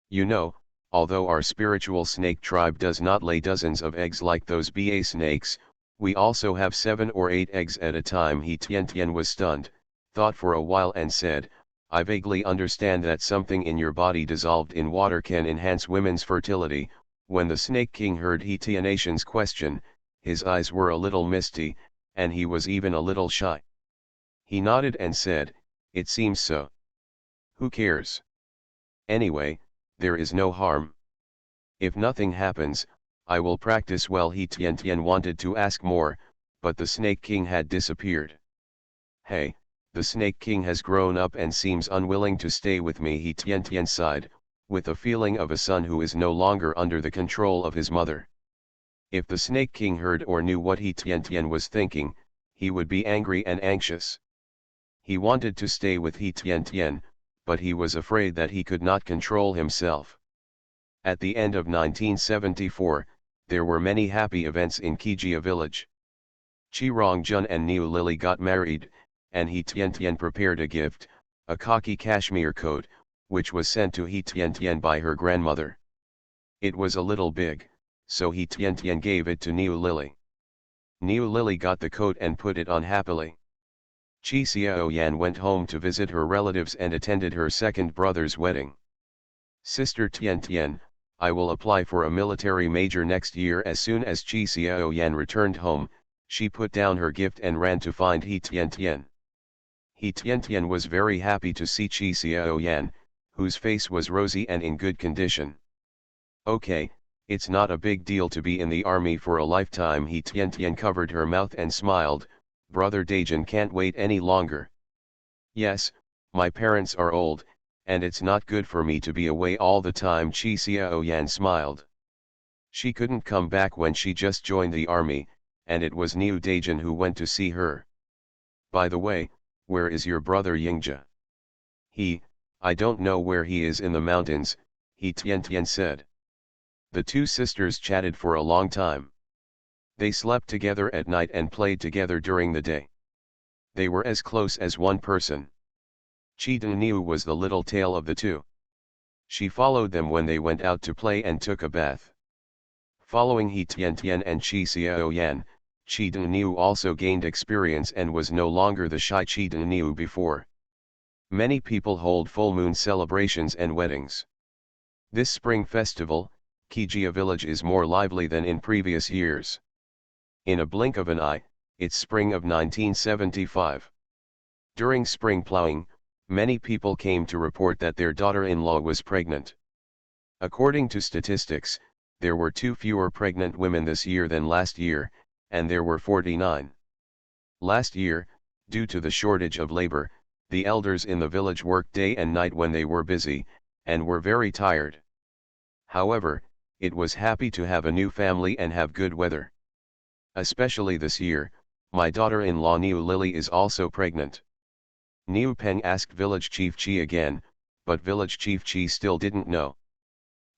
You know, although our spiritual snake tribe does not lay dozens of eggs like those BA snakes, we also have 7 or 8 eggs at a time. He Tian was stunned, thought for a while and said, I vaguely understand that something in your body dissolved in water can enhance women's fertility. When the Snake King heard He Tian's question, his eyes were a little misty, and he was even a little shy. He nodded and said, it seems so. Who cares? Anyway, there is no harm. If nothing happens, I will practice well. He Tian wanted to ask more, but the Snake King had disappeared. Hey, the Snake King has grown up and seems unwilling to stay with me. He Tian sighed, with a feeling of a son who is no longer under the control of his mother. If the Snake King heard or knew what He Tian was thinking, he would be angry and anxious. He wanted to stay with He Tian, but he was afraid that he could not control himself. At the end of 1974, there were many happy events in Kijia village. Chi Rongjun and Niu Lily got married, and He Tian prepared a gift, a khaki cashmere coat, which was sent to He Tian by her grandmother. It was a little big, so He Tian gave it to Niu Lily. Niu Lily got the coat and put it on happily. Chi Xiaoyan went home to visit her relatives and attended her second brother's wedding. Sister Tian, I will apply for a military major next year. As soon as Chi Xiaoyan returned home, she put down her gift and ran to find He Tian. He Tian was very happy to see Chi Xiaoyan, whose face was rosy and in good condition. Okay, it's not a big deal to be in the army for a lifetime. He Tian covered her mouth and smiled. Brother Dajan can't wait any longer. Yes, my parents are old, and it's not good for me to be away all the time. Chi Xiaoyan smiled. She couldn't come back when she just joined the army, and it was Niu Dajan who went to see her. By the way, where is your brother Yingja? I don't know where he is. In the mountains, He Tian said. The two sisters chatted for a long time. They slept together at night and played together during the day. They were as close as one person. Chi Niu was the little tail of the two. She followed them when they went out to play and took a bath. Following He Tian and Chi Xiaoyan, Chi Niu also gained experience and was no longer the shy Chi Niu before. Many people hold full moon celebrations and weddings. This spring festival, Kijia village is more lively than in previous years. In a blink of an eye, it's spring of 1975. During spring plowing, many people came to report that their daughter-in-law was pregnant. According to statistics, there were 2 fewer pregnant women this year than last year, and there were 49. Last year, due to the shortage of labor, the elders in the village worked day and night when they were busy, and were very tired. However, it was happy to have a new family and have good weather. Especially this year, my daughter-in-law Niu Lily is also pregnant. Niu Peng asked Village Chief Chi again, but Village Chief Chi still didn't know.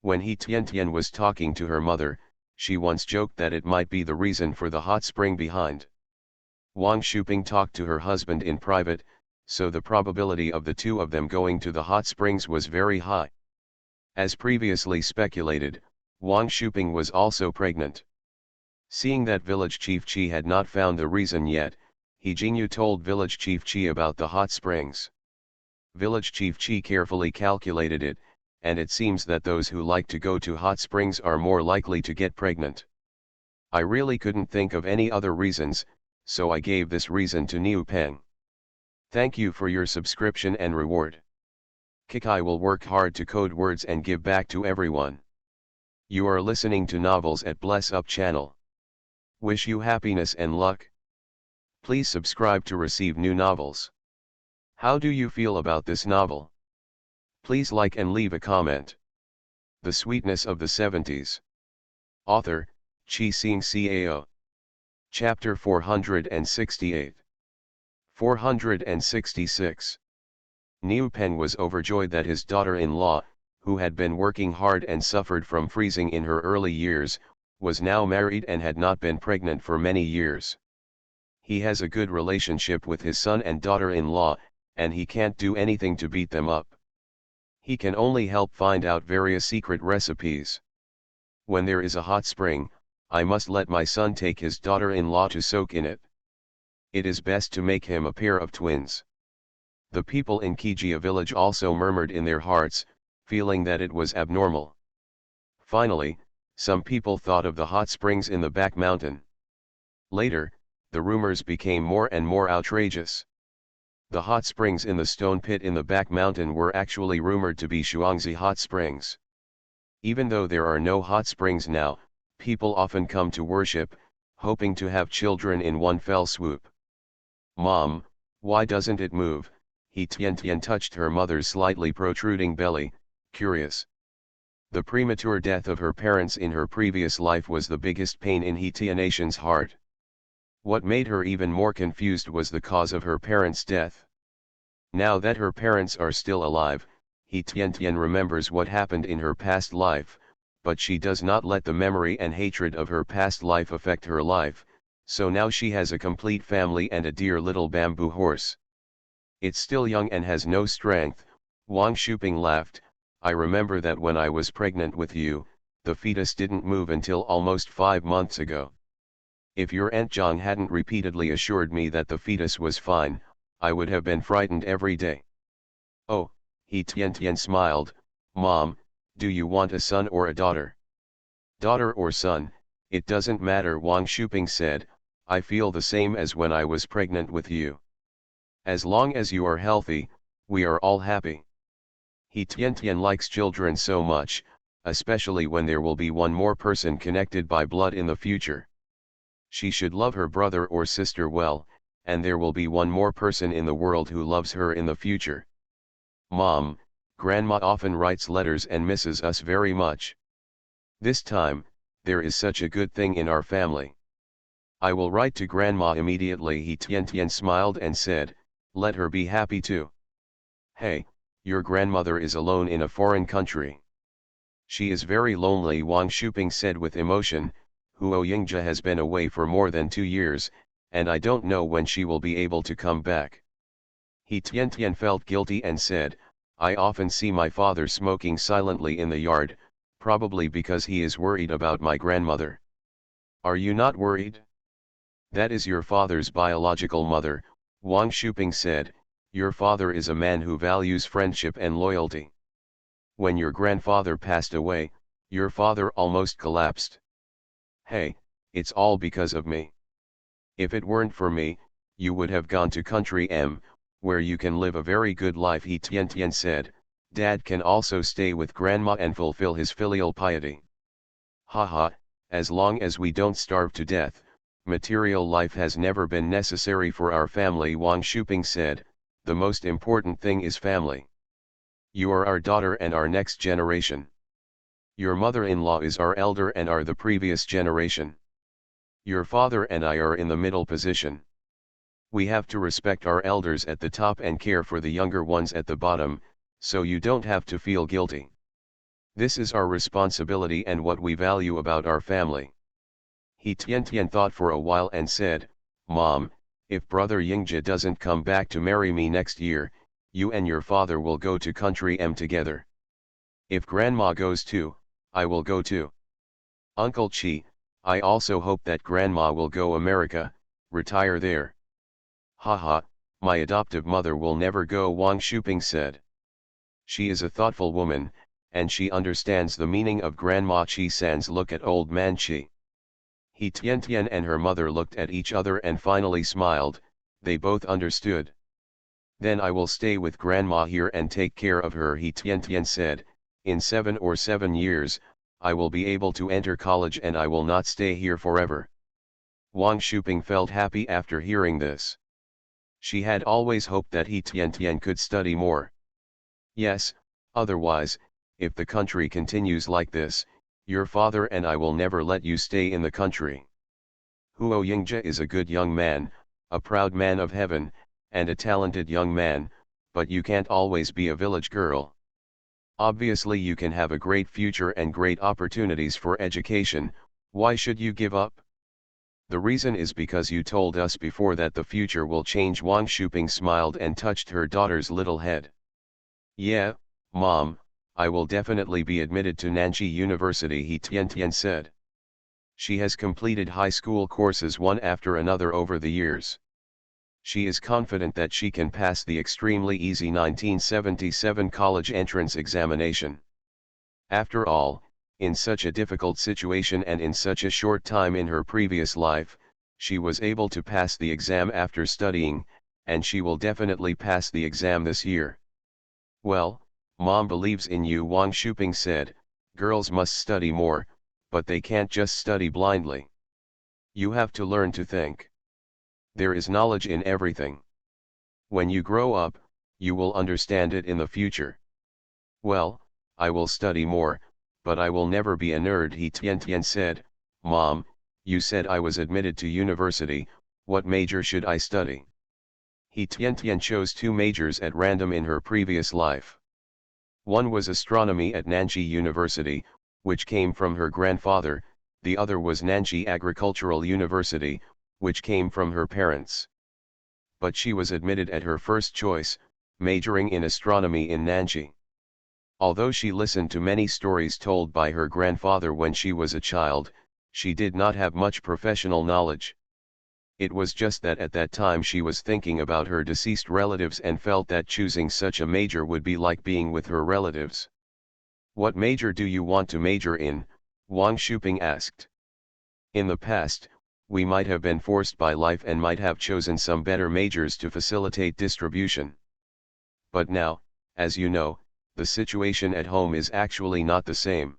When He Tian was talking to her mother, she once joked that it might be the reason for the hot spring behind. Wang Shuping talked to her husband in private, so the probability of the two of them going to the hot springs was very high. As previously speculated, Wang Shuping was also pregnant. Seeing that Village Chief Chi had not found the reason yet, He Jingyu told Village Chief Chi about the hot springs. Village Chief Chi carefully calculated it, and it seems that those who like to go to hot springs are more likely to get pregnant. I really couldn't think of any other reasons, so I gave this reason to Niu Peng. Thank you for your subscription and reward. Kikai will work hard to code words and give back to everyone. You are listening to Novels at Bless Up channel. Wish you happiness and luck. Please subscribe to receive new novels. How do you feel about this novel? Please like and leave a comment. The Sweetness of the 70s. Author, Chi Sing Cao. Chapter 468. 466. Niu Peng was overjoyed that his daughter-in-law, who had been working hard and suffered from freezing in her early years, was now married and had not been pregnant for many years. He has a good relationship with his son and daughter-in-law, and he can't do anything to beat them up. He can only help find out various secret recipes. When there is a hot spring, I must let my son take his daughter-in-law to soak in it. It is best to make him a pair of twins. The people in Kijia village also murmured in their hearts, feeling that it was abnormal. Finally, some people thought of the hot springs in the back mountain. Later, the rumors became more and more outrageous. The hot springs in the stone pit in the back mountain were actually rumored to be Shuangzi hot springs. Even though there are no hot springs now, people often come to worship, hoping to have children in one fell swoop. Mom, why doesn't it move? He Tian touched her mother's slightly protruding belly, curious. The premature death of her parents in her previous life was the biggest pain in He Tianation's heart. What made her even more confused was the cause of her parents' death. Now that her parents are still alive, He Tian remembers what happened in her past life, but she does not let the memory and hatred of her past life affect her life, so now she has a complete family and a dear little bamboo horse. It's still young and has no strength. Wang Shuping laughed. I remember that when I was pregnant with you, the fetus didn't move until almost 5 months ago. If your Aunt Zhang hadn't repeatedly assured me that the fetus was fine, I would have been frightened every day. Oh, He Tian smiled. Mom, do you want a son or a daughter? Daughter or son, it doesn't matter, Wang Shuping said. I feel the same as when I was pregnant with you. As long as you are healthy, we are all happy. He Tian likes children so much, especially when there will be one more person connected by blood in the future. She should love her brother or sister well, and there will be one more person in the world who loves her in the future. Mom, Grandma often writes letters and misses us very much. This time, there is such a good thing in our family. I will write to Grandma immediately. He Tian smiled and said, let her be happy too. Hey, your grandmother is alone in a foreign country. She is very lonely, Wang Shuping said with emotion. Huo Yingjia has been away for more than 2 years, and I don't know when she will be able to come back. He Tian felt guilty and said, I often see my father smoking silently in the yard, probably because he is worried about my grandmother. Are you not worried? That is your father's biological mother, Wang Shuping said. Your father is a man who values friendship and loyalty. When your grandfather passed away, your father almost collapsed. Hey, it's all because of me. If it weren't for me, you would have gone to country M, where you can live a very good life. He Tian said, Dad can also stay with Grandma and fulfill his filial piety. Haha, as long as we don't starve to death, material life has never been necessary for our family, Wang Shuping said. The most important thing is family. You are our daughter and our next generation. Your mother-in-law is our elder and are the previous generation. Your father and I are in the middle position. We have to respect our elders at the top and care for the younger ones at the bottom, so you don't have to feel guilty. This is our responsibility and what we value about our family. He Tian thought for a while and said, Mom, if brother Yingjia doesn't come back to marry me next year, you and your father will go to country M together. If Grandma goes too, I will go too. Uncle Chi, I also hope that Grandma will go America, retire there. Haha, my adoptive mother will never go, Wang Shuping said. She is a thoughtful woman, and she understands the meaning of Grandma Chi San's look at old man Chi. He Tian and her mother looked at each other and finally smiled. They both understood. Then I will stay with Grandma here and take care of her, He Tian said. In 7 years, I will be able to enter college and I will not stay here forever. Wang Shuping felt happy after hearing this. She had always hoped that He Tian could study more. Yes, otherwise, if the country continues like this, your father and I will never let you stay in the country. Huo Yingjia is a good young man, a proud man of heaven, and a talented young man, but you can't always be a village girl. Obviously you can have a great future and great opportunities for education. Why should you give up? The reason is because you told us before that the future will change. Wang Shuping smiled and touched her daughter's little head. Yeah, Mom, I will definitely be admitted to Nanji University, He Tian said. She has completed high school courses one after another over the years. She is confident that she can pass the extremely easy 1977 college entrance examination. After all, in such a difficult situation and in such a short time in her previous life, she was able to pass the exam after studying, and she will definitely pass the exam this year. Well, Mom believes in you, Wang Shuping said. Girls must study more, but they can't just study blindly. You have to learn to think. There is knowledge in everything. When you grow up, you will understand it in the future. Well, I will study more, but I will never be a nerd, he Tian said. Mom, you said I was admitted to university, what major should I study? He Tian chose two majors at random in her previous life. One was astronomy at Nanji University, which came from her grandfather, the other was Nanji Agricultural University, which came from her parents. But she was admitted at her first choice, majoring in astronomy in Nanji. Although she listened to many stories told by her grandfather when she was a child, she did not have much professional knowledge. It was just that at that time she was thinking about her deceased relatives and felt that choosing such a major would be like being with her relatives. What major do you want to major in? Wang Shuping asked. In the past, we might have been forced by life and might have chosen some better majors to facilitate distribution. But now, as you know, the situation at home is actually not the same.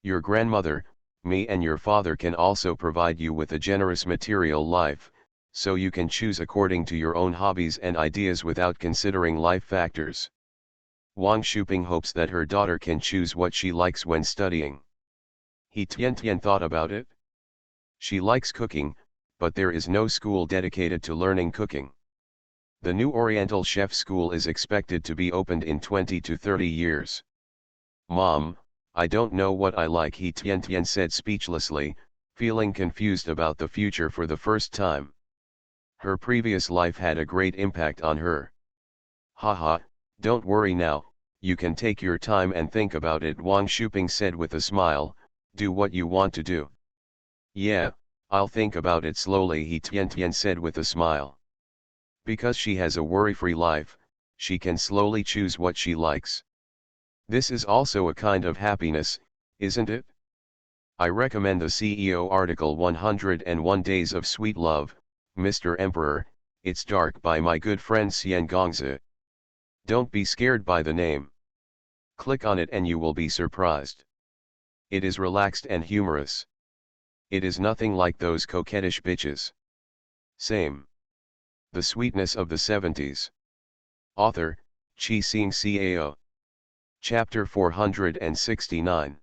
Your grandmother, me and your father can also provide you with a generous material life, so you can choose according to your own hobbies and ideas without considering life factors. Wang Shuping hopes that her daughter can choose what she likes when studying. He Tian thought about it. She likes cooking, but there is no school dedicated to learning cooking. The new Oriental Chef School is expected to be opened in 20 to 30 years. Mom, I don't know what I like, he Tian said speechlessly, feeling confused about the future for the first time. Her previous life had a great impact on her. Haha, don't worry now, you can take your time and think about it, Wang Shuping said with a smile. Do what you want to do. Yeah, I'll think about it slowly, he Tian said with a smile. Because she has a worry-free life, she can slowly choose what she likes. This is also a kind of happiness, isn't it? I recommend the CEO article 101 Days of Sweet Love, Mr. Emperor, It's Dark by my good friend Xian Gongzi. Don't be scared by the name. Click on it and you will be surprised. It is relaxed and humorous. It is nothing like those coquettish bitches. Same. The Sweetness of the 70s. Author, Chi Sing Cao. Chapter 469.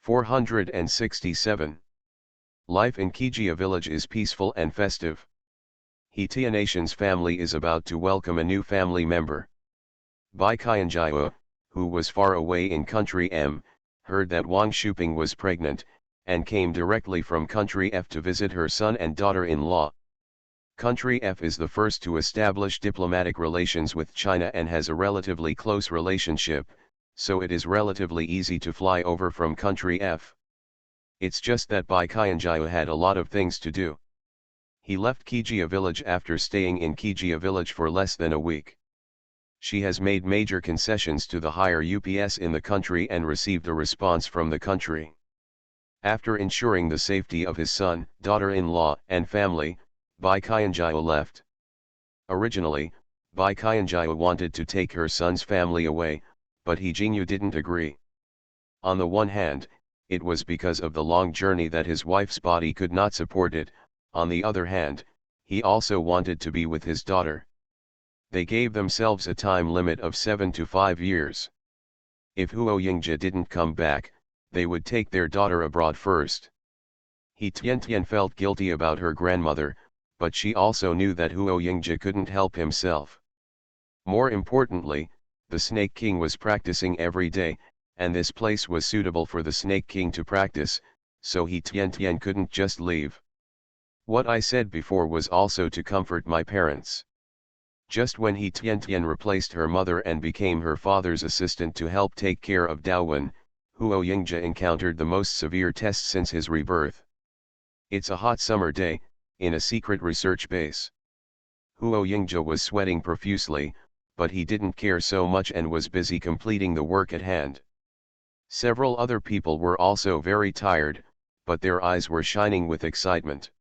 467. Life in Kijia village is peaceful and festive. Hitia Nation's family is about to welcome a new family member. Bai Qianjiao, who was far away in country M, heard that Wang Shuping was pregnant, and came directly from country F to visit her son and daughter-in-law. Country F is the first to establish diplomatic relations with China and has a relatively close relationship, so it is relatively easy to fly over from country F. It's just that Bai Qianjiao had a lot of things to do. He left Kijia village after staying in Kijia village for less than a week. She has made major concessions to the higher UPS in the country and received a response from the country. After ensuring the safety of his son, daughter-in-law, and family, Bai Qianjiao left. Originally, Bai Qianjiao wanted to take her son's family away, but He Jingyu didn't agree. On the one hand, it was because of the long journey that his wife's body could not support it, on the other hand, he also wanted to be with his daughter. They gave themselves a time limit of 7 to 5 years. If Huo Yingzhi didn't come back, they would take their daughter abroad first. He Tian felt guilty about her grandmother, but she also knew that Huo Yingzhi couldn't help himself. More importantly, the Snake King was practicing every day, and this place was suitable for the Snake King to practice, so He Tian couldn't just leave. What I said before was also to comfort my parents. Just when He Tian replaced her mother and became her father's assistant to help take care of Daowen, Huo Yingzhi encountered the most severe test since his rebirth. It's a hot summer day, in a secret research base. Huo Yingzhi was sweating profusely, but he didn't care so much and was busy completing the work at hand. Several other people were also very tired, but their eyes were shining with excitement.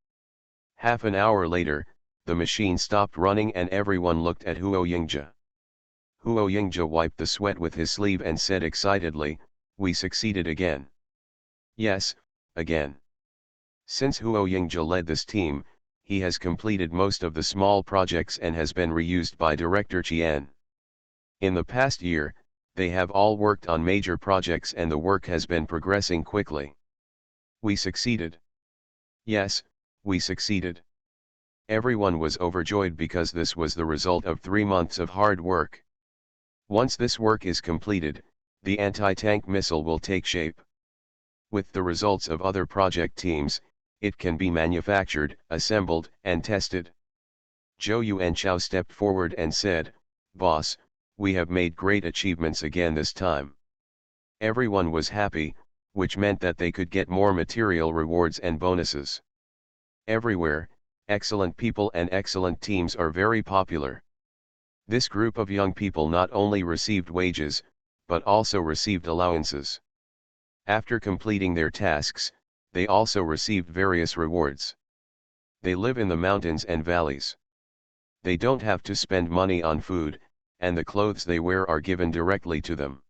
Half an hour later, the machine stopped running and everyone looked at Huo Yingzhi. Huo Yingzhi wiped the sweat with his sleeve and said excitedly, We succeeded again. Yes, again. Since Huo Yingzhe led this team, he has completed most of the small projects and has been reused by Director Qian. In the past year, they have all worked on major projects and the work has been progressing quickly. We succeeded. Yes, we succeeded. Everyone was overjoyed because this was the result of 3 months of hard work. Once this work is completed, the anti-tank missile will take shape. With the results of other project teams, it can be manufactured, assembled, and tested. Zhou Yuanchao stepped forward and said, "Boss, we have made great achievements again this time." Everyone was happy, which meant that they could get more material rewards and bonuses. Everywhere, excellent people and excellent teams are very popular. This group of young people not only received wages, but also received allowances. After completing their tasks, they also received various rewards. They live in the mountains and valleys. They don't have to spend money on food, and the clothes they wear are given directly to them.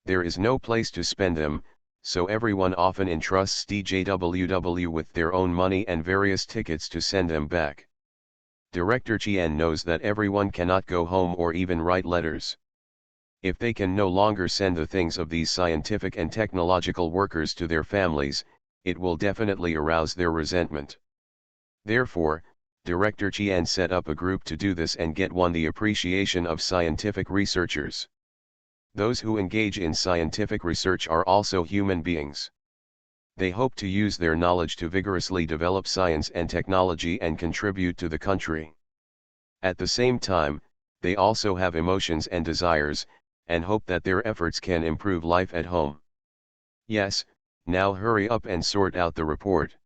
There is no place to spend them, so everyone often entrusts DJWW with their own money and various tickets to send them back. Director Qian knows that everyone cannot go home or even write letters. If they can no longer send the things of these scientific and technological workers to their families, it will definitely arouse their resentment. Therefore, Director Qian set up a group to do this and won the appreciation of scientific researchers. Those who engage in scientific research are also human beings. They hope to use their knowledge to vigorously develop science and technology and contribute to the country. At the same time, they also have emotions and desires, and hope that their efforts can improve life at home. Yes, now hurry up and sort out the report.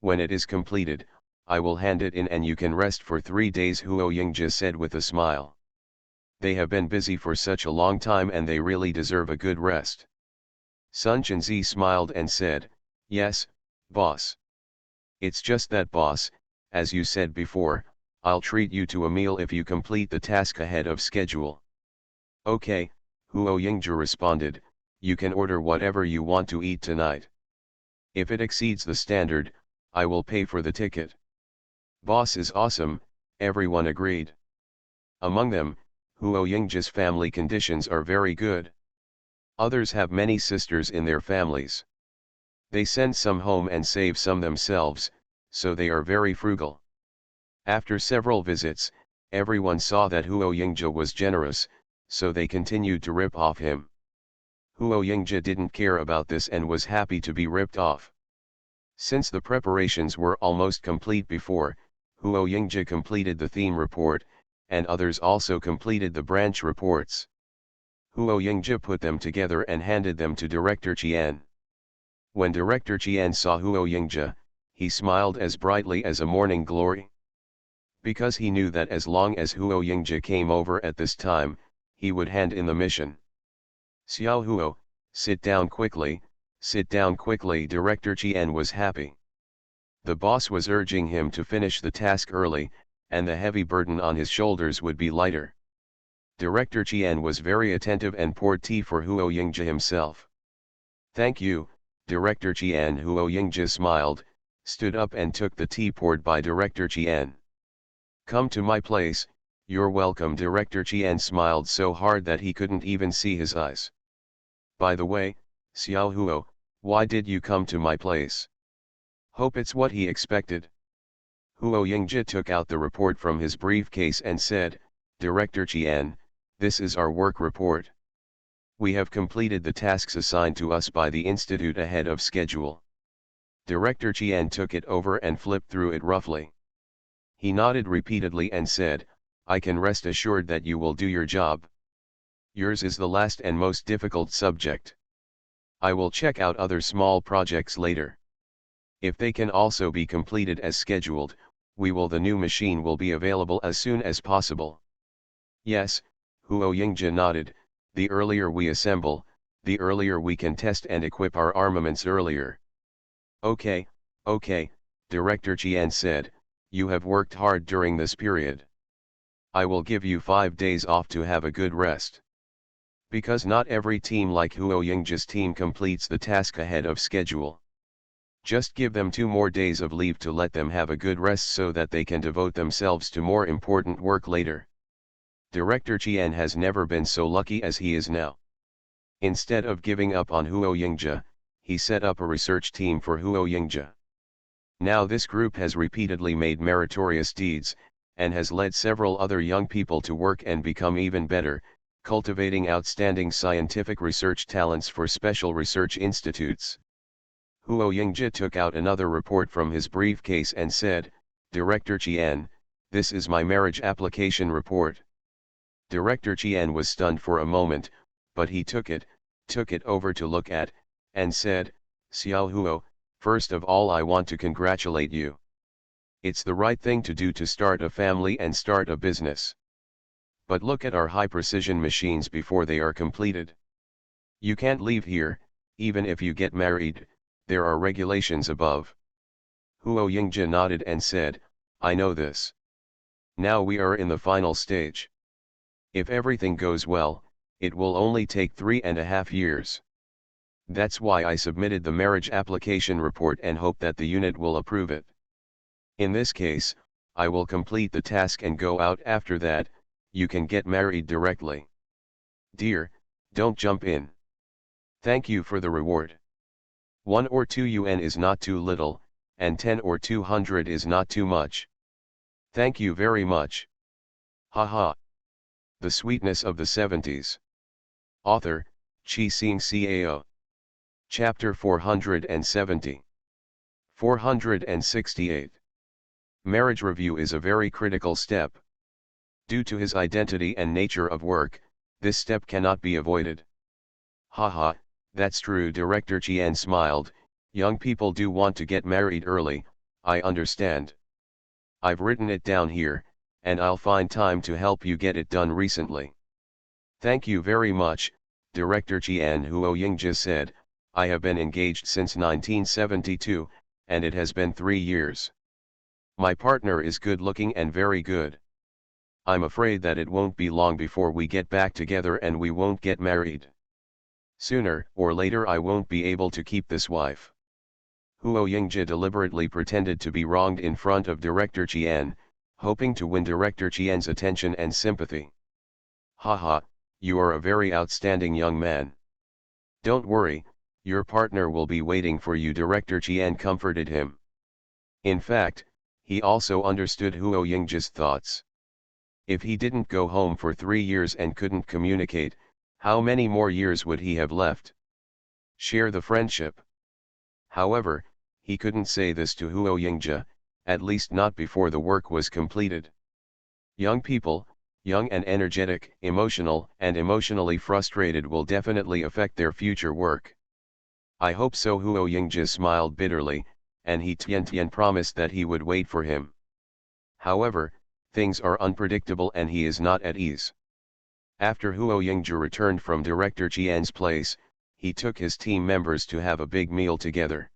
When it is completed, I will hand it in and you can rest for 3 days, Huo Yingzhe said with a smile. They have been busy for such a long time and they really deserve a good rest. Sun Chenzi smiled and said, "Yes, boss. It's just that, boss, as you said before, I'll treat you to a meal if you complete the task ahead of schedule." "Okay," Huo Yingzhe responded, "you can order whatever you want to eat tonight. If it exceeds the standard, I will pay for the ticket." "Boss is awesome," everyone agreed. Among them, Huo Yingzhe's family conditions are very good. Others have many sisters in their families. They send some home and save some themselves, so they are very frugal. After several visits, everyone saw that Huo Yingzhe was generous, so they continued to rip off him. Huo Yingzhe didn't care about this and was happy to be ripped off. Since the preparations were almost complete before, Huo Yingzhe completed the theme report, and others also completed the branch reports. Huo Yingzhe put them together and handed them to Director Qian. When Director Qian saw Huo Yingzhe, he smiled as brightly as a morning glory. Because he knew that as long as Huo Yingzhe came over at this time, he would hand in the mission. "Xiao Huo, sit down quickly, sit down quickly." Director Qian was happy. The boss was urging him to finish the task early, and the heavy burden on his shoulders would be lighter. Director Qian was very attentive and poured tea for Huo Yingzhe himself. "Thank you, Director Qian." Huo Yingzhe smiled, stood up and took the tea poured by Director Qian. "Come to my place, you're welcome." Director Qian smiled so hard that he couldn't even see his eyes. "By the way, Xiao Huo, why did you come to my place?" Hope it's what he expected. Huo Yingzhe took out the report from his briefcase and said, "Director Qian, this is our work report. We have completed the tasks assigned to us by the Institute ahead of schedule." Director Qian took it over and flipped through it roughly. He nodded repeatedly and said, "I can rest assured that you will do your job. Yours is the last and most difficult subject. I will check out other small projects later. If they can also be completed as scheduled, the new machine will be available as soon as possible." "Yes," Huo Yingzhe nodded, "the earlier we assemble, the earlier we can test and equip our armaments earlier." Okay, Director Qian said, "you have worked hard during this period. I will give you 5 days off to have a good rest." Because not every team like Huo Yingjia's team completes the task ahead of schedule. Just give them 2 more days of leave to let them have a good rest so that they can devote themselves to more important work later. Director Qian has never been so lucky as he is now. Instead of giving up on Huo Yingjia, he set up a research team for Huo Yingjia. Now this group has repeatedly made meritorious deeds, and has led several other young people to work and become even better, cultivating outstanding scientific research talents for special research institutes. Huo Yingjia took out another report from his briefcase and said, "Director Qian, this is my marriage application report." Director Qian was stunned for a moment, but he took it over to look at, and said, "Xiao Huo, first of all I want to congratulate you. It's the right thing to do to start a family and start a business. But look at our high-precision machines before they are completed. You can't leave here, even if you get married, there are regulations above." Huo Yingjia nodded and said, "I know this. Now we are in the final stage. If everything goes well, it will only take 3.5 years. That's why I submitted the marriage application report and hope that the unit will approve it. In this case, I will complete the task and go out after that, you can get married directly. Dear, don't jump in. Thank you for the reward. 1 or 2 yuan is not too little, and 10 or 200 is not too much. Thank you very much. Haha. The Sweetness of the 70s. Author, Chi Xing Cao. Chapter 470. 468. Marriage review is a very critical step. Due to his identity and nature of work, this step cannot be avoided. Haha, that's true. Director Qian smiled. Young people do want to get married early, I understand. I've written it down here, and I'll find time to help you get it done recently. Thank you very much, Director Qian. Huo Yingjia said, I have been engaged since 1972, and it has been 3 years. My partner is good looking and very good. I'm afraid that it won't be long before we get back together and we won't get married. Sooner or later I won't be able to keep this wife. Huo Yingjia deliberately pretended to be wronged in front of Director Qian, hoping to win Director Qian's attention and sympathy. Haha, you are a very outstanding young man. Don't worry, your partner will be waiting for you. Director Qian comforted him. In fact, he also understood Huo Yingjia's thoughts. If he didn't go home for 3 years and couldn't communicate, how many more years would he have left? Share the friendship. However, he couldn't say this to Huo Yingjia, at least not before the work was completed. Young people, young and energetic, emotional and emotionally frustrated will definitely affect their future work. I hope so. Huo Yingjia smiled bitterly, and he Tian promised that he would wait for him. However, things are unpredictable and he is not at ease. After Huo Yingjia returned from Director Qian's place, he took his team members to have a big meal together.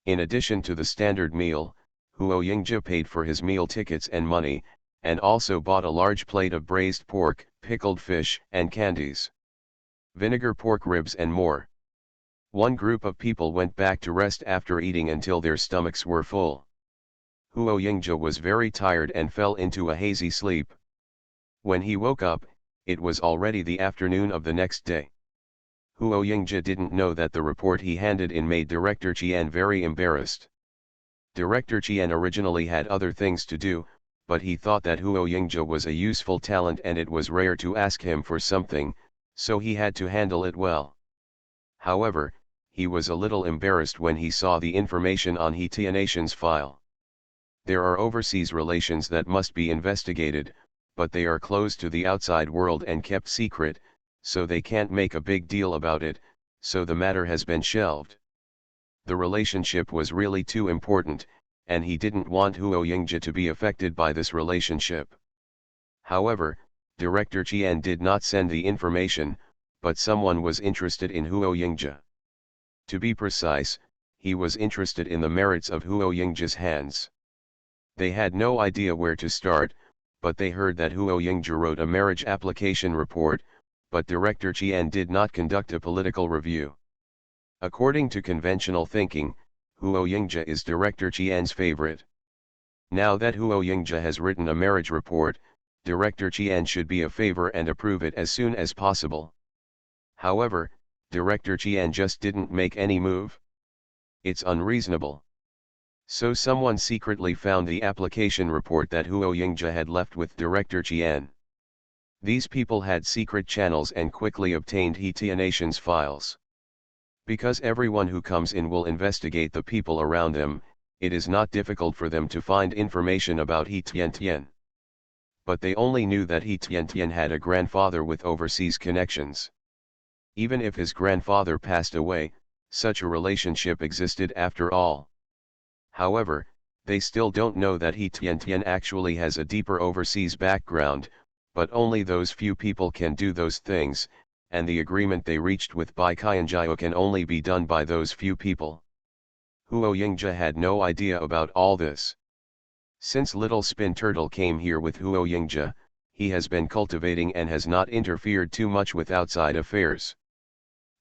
In addition to the standard meal, Huo Yingjia paid for his meal tickets and money, and also bought a large plate of braised pork, pickled fish, and candies, vinegar pork ribs and more. One group of people went back to rest after eating until their stomachs were full. Huo Yingjia was very tired and fell into a hazy sleep. When he woke up, it was already the afternoon of the next day. Huo Yingjia didn't know that the report he handed in made Director Qian very embarrassed. Director Qian originally had other things to do, but he thought that Huo Yingjia was a useful talent and it was rare to ask him for something, so he had to handle it well. However, he was a little embarrassed when he saw the information on He Tianation's file. There are overseas relations that must be investigated, but they are closed to the outside world and kept secret, so they can't make a big deal about it, so the matter has been shelved. The relationship was really too important, and he didn't want Huo Yingjia to be affected by this relationship. However, Director Qian did not send the information, but someone was interested in Huo Yingjia. To be precise, he was interested in the merits of Huo Yingjia's hands. They had no idea where to start, but they heard that Huo Yingjia wrote a marriage application report, but Director Chien did not conduct a political review. According to conventional thinking, Huo Yingja is Director Chien's favorite. Now that Huo Yingja has written a marriage report, Director Chien should be a favor and approve it as soon as possible. However, Director Chien just didn't make any move. It's unreasonable. So someone secretly found the application report that Huo Yingja had left with Director Chien. These people had secret channels and quickly obtained He Tianation's files. Because everyone who comes in will investigate the people around them, it is not difficult for them to find information about He Tian. But they only knew that He Tian had a grandfather with overseas connections. Even if his grandfather passed away, such a relationship existed after all. However, they still don't know that He Tian actually has a deeper overseas background, but only those few people can do those things, and the agreement they reached with Bai Qianjiao can only be done by those few people. Huo Yingja had no idea about all this. Since Little Spin Turtle came here with Huo Yingja, he has been cultivating and has not interfered too much with outside affairs.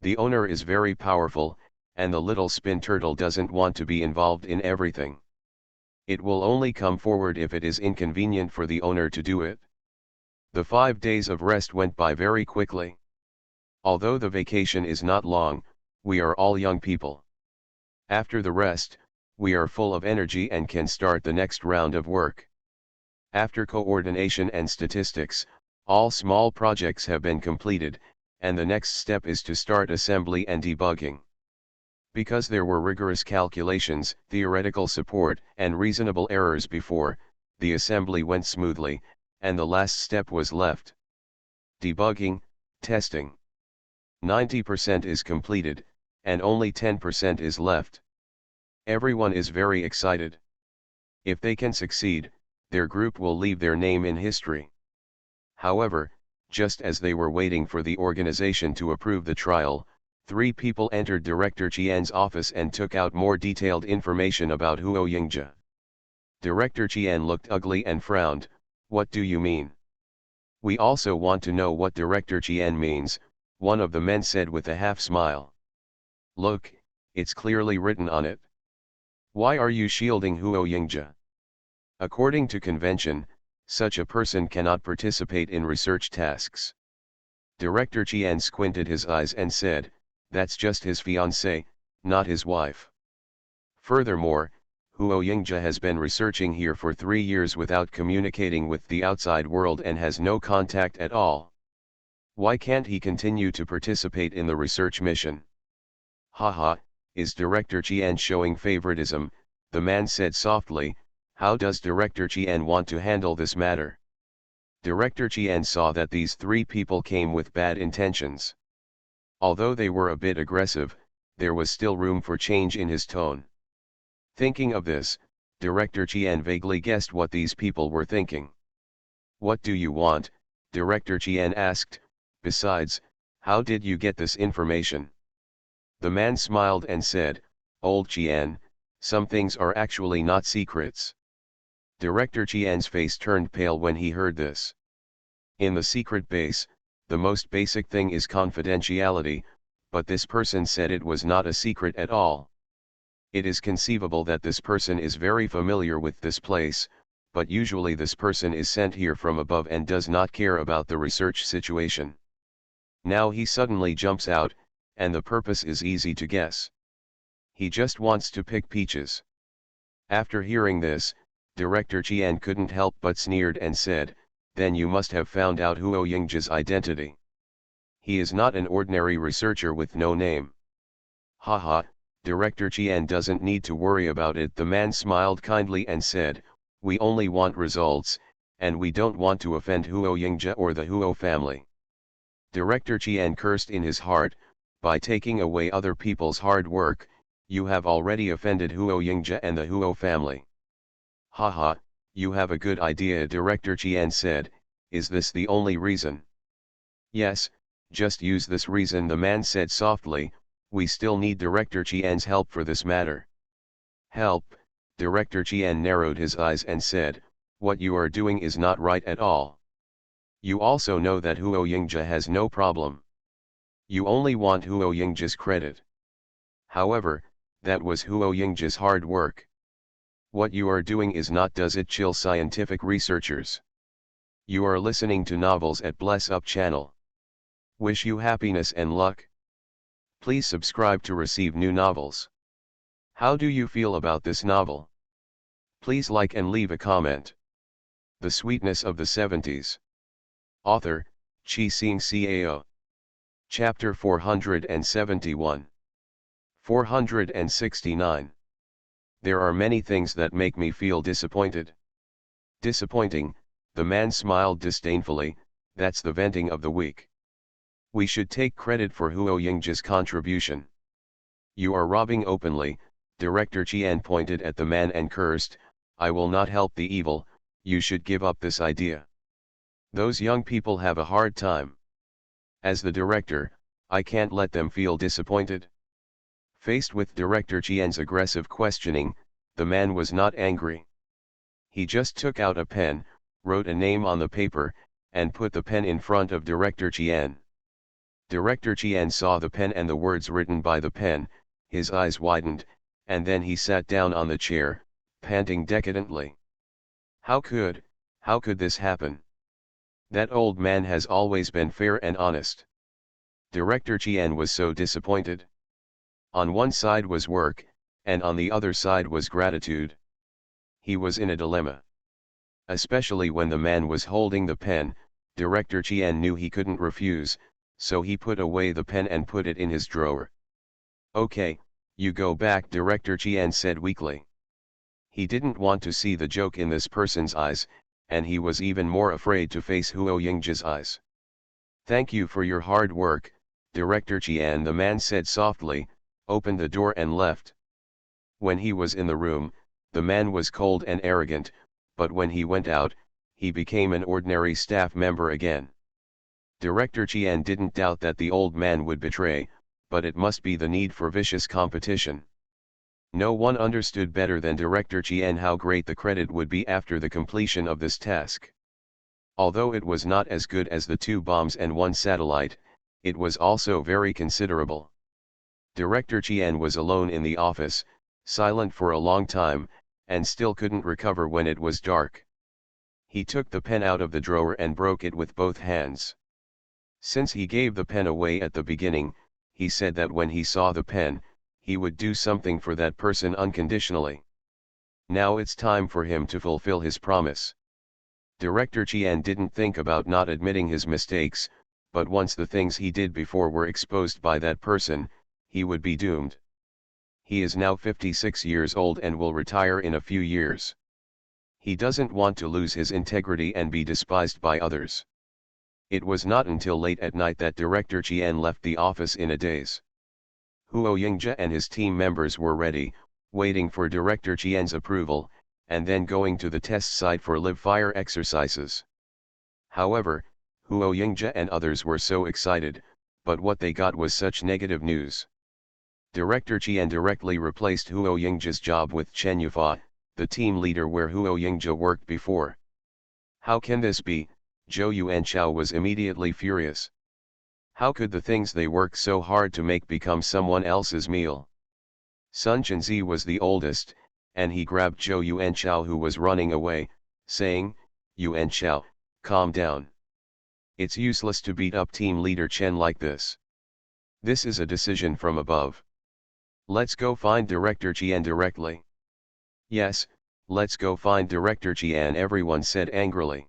The owner is very powerful, and the Little Spin Turtle doesn't want to be involved in everything. It will only come forward if it is inconvenient for the owner to do it. The 5 days of rest went by very quickly. Although the vacation is not long, we are all young people. After the rest, we are full of energy and can start the next round of work. After coordination and statistics, all small projects have been completed, and the next step is to start assembly and debugging. Because there were rigorous calculations, theoretical support, and reasonable errors before, the assembly went smoothly, and the last step was left. Debugging, testing. 90% is completed, and only 10% is left. Everyone is very excited. If they can succeed, their group will leave their name in history. However, just as they were waiting for the organization to approve the trial, 3 people entered Director Chien's office and took out more detailed information about Huo Yingja. Director Chien looked ugly and frowned. "What do you mean?" "We also want to know what Director Chien means," one of the men said with a half smile. "Look, it's clearly written on it. Why are you shielding Huo Yingja?" According to convention, such a person cannot participate in research tasks. Director Chien squinted his eyes and said, "That's just his fiancée, not his wife. Furthermore, Huo Yingja has been researching here for 3 years without communicating with the outside world and has no contact at all. Why can't he continue to participate in the research mission?" "Haha, is Director Chien showing favoritism?" the man said softly. "How does Director Chien want to handle this matter?" Director Chien saw that these 3 people came with bad intentions. Although they were a bit aggressive, there was still room for change in his tone. Thinking of this, Director Chien vaguely guessed what these people were thinking. "What do you want?" Director Chien asked. "Besides, how did you get this information?" The man smiled and said, "Old Chien, some things are actually not secrets." Director Chien's face turned pale when he heard this. In the secret base, the most basic thing is confidentiality, but this person said it was not a secret at all. It is conceivable that this person is very familiar with this place, but usually this person is sent here from above and does not care about the research situation. Now he suddenly jumps out, and the purpose is easy to guess. He just wants to pick peaches. After hearing this, Director Chien couldn't help but sneered and said, "Then you must have found out Huo Yingja's identity. He is not an ordinary researcher with no name." "Haha, Director Chien doesn't need to worry about it." The man smiled kindly and said, "We only want results, and we don't want to offend Huo Yingja or the Huo family." Director Chien cursed in his heart, "By taking away other people's hard work, you have already offended Huo Yingja and the Huo family." "Haha, you have a good idea," Director Chien said. "Is this the only reason?" "Yes, just use this reason," the man said softly. "We still need Director Chien's help for this matter." "Help?" Director Chien narrowed his eyes and said, "What you are doing is not right at all. You also know that Huo Yingzhe has no problem. You only want Huo Yingzhe's credit. However, that was Huo Yingzhe's hard work. What you are doing is not does it chill scientific researchers. You are listening to novels at Bless Up channel. Wish you happiness and luck. Please subscribe to receive new novels. How do you feel about this novel? Please like and leave a comment. The Sweetness of the 70s. Author, Chi Sing Cao. Chapter 471. 469. There are many things that make me feel disappointed. Disappointing, the man smiled disdainfully, that's the venting of the week. We should take credit for Huo Yingzhe's contribution. You are robbing openly, Director Qian pointed at the man and cursed, I will not help the evil, you should give up this idea. Those young people have a hard time. As the director, I can't let them feel disappointed. Faced with Director Qian's aggressive questioning, the man was not angry. He just took out a pen, wrote a name on the paper, and put the pen in front of Director Qian. Director Qian saw the pen and the words written by the pen, his eyes widened, and then he sat down on the chair, panting decadently. How could this happen? That old man has always been fair and honest. Director Qian was so disappointed. On one side was work, and on the other side was gratitude. He was in a dilemma. Especially when the man was holding the pen, Director Qian knew he couldn't refuse, so he put away the pen and put it in his drawer. Okay, you go back, Director Qian said weakly. He didn't want to see the joke in this person's eyes, and he was even more afraid to face Huo Yingzhe's eyes. Thank you for your hard work, Director Qian, the man said softly, opened the door and left. When he was in the room, the man was cold and arrogant, but when he went out, he became an ordinary staff member again. Director Qian didn't doubt that the old man would betray, but it must be the need for vicious competition. No one understood better than Director Qian how great the credit would be after the completion of this task. Although it was not as good as the 2 bombs and 1 satellite, it was also very considerable. Director Qian was alone in the office, silent for a long time, and still couldn't recover when it was dark. He took the pen out of the drawer and broke it with both hands. Since he gave the pen away at the beginning, he said that when he saw the pen, he would do something for that person unconditionally. Now it's time for him to fulfill his promise. Director Qian didn't think about not admitting his mistakes, but once the things he did before were exposed by that person, he would be doomed. He is now 56 years old and will retire in a few years. He doesn't want to lose his integrity and be despised by others. It was not until late at night that Director Qian left the office in a daze. Huo Yingzhe and his team members were ready, waiting for Director Qian's approval, and then going to the test site for live-fire exercises. However, Huo Yingzhe and others were so excited, but what they got was such negative news. Director Qian directly replaced Huo Yingzhe's job with Chen Yufei, the team leader where Huo Yingzhe worked before. How can this be? Zhou Yuanchao was immediately furious. How could the things they worked so hard to make become someone else's meal? Sun Chenzi was the oldest, and he grabbed Zhou Yuanchao who was running away, saying, Yuanchao, calm down. It's useless to beat up team leader Chen like this. This is a decision from above. Let's go find Director Qian directly. Yes, let's go find Director Qian, everyone said angrily.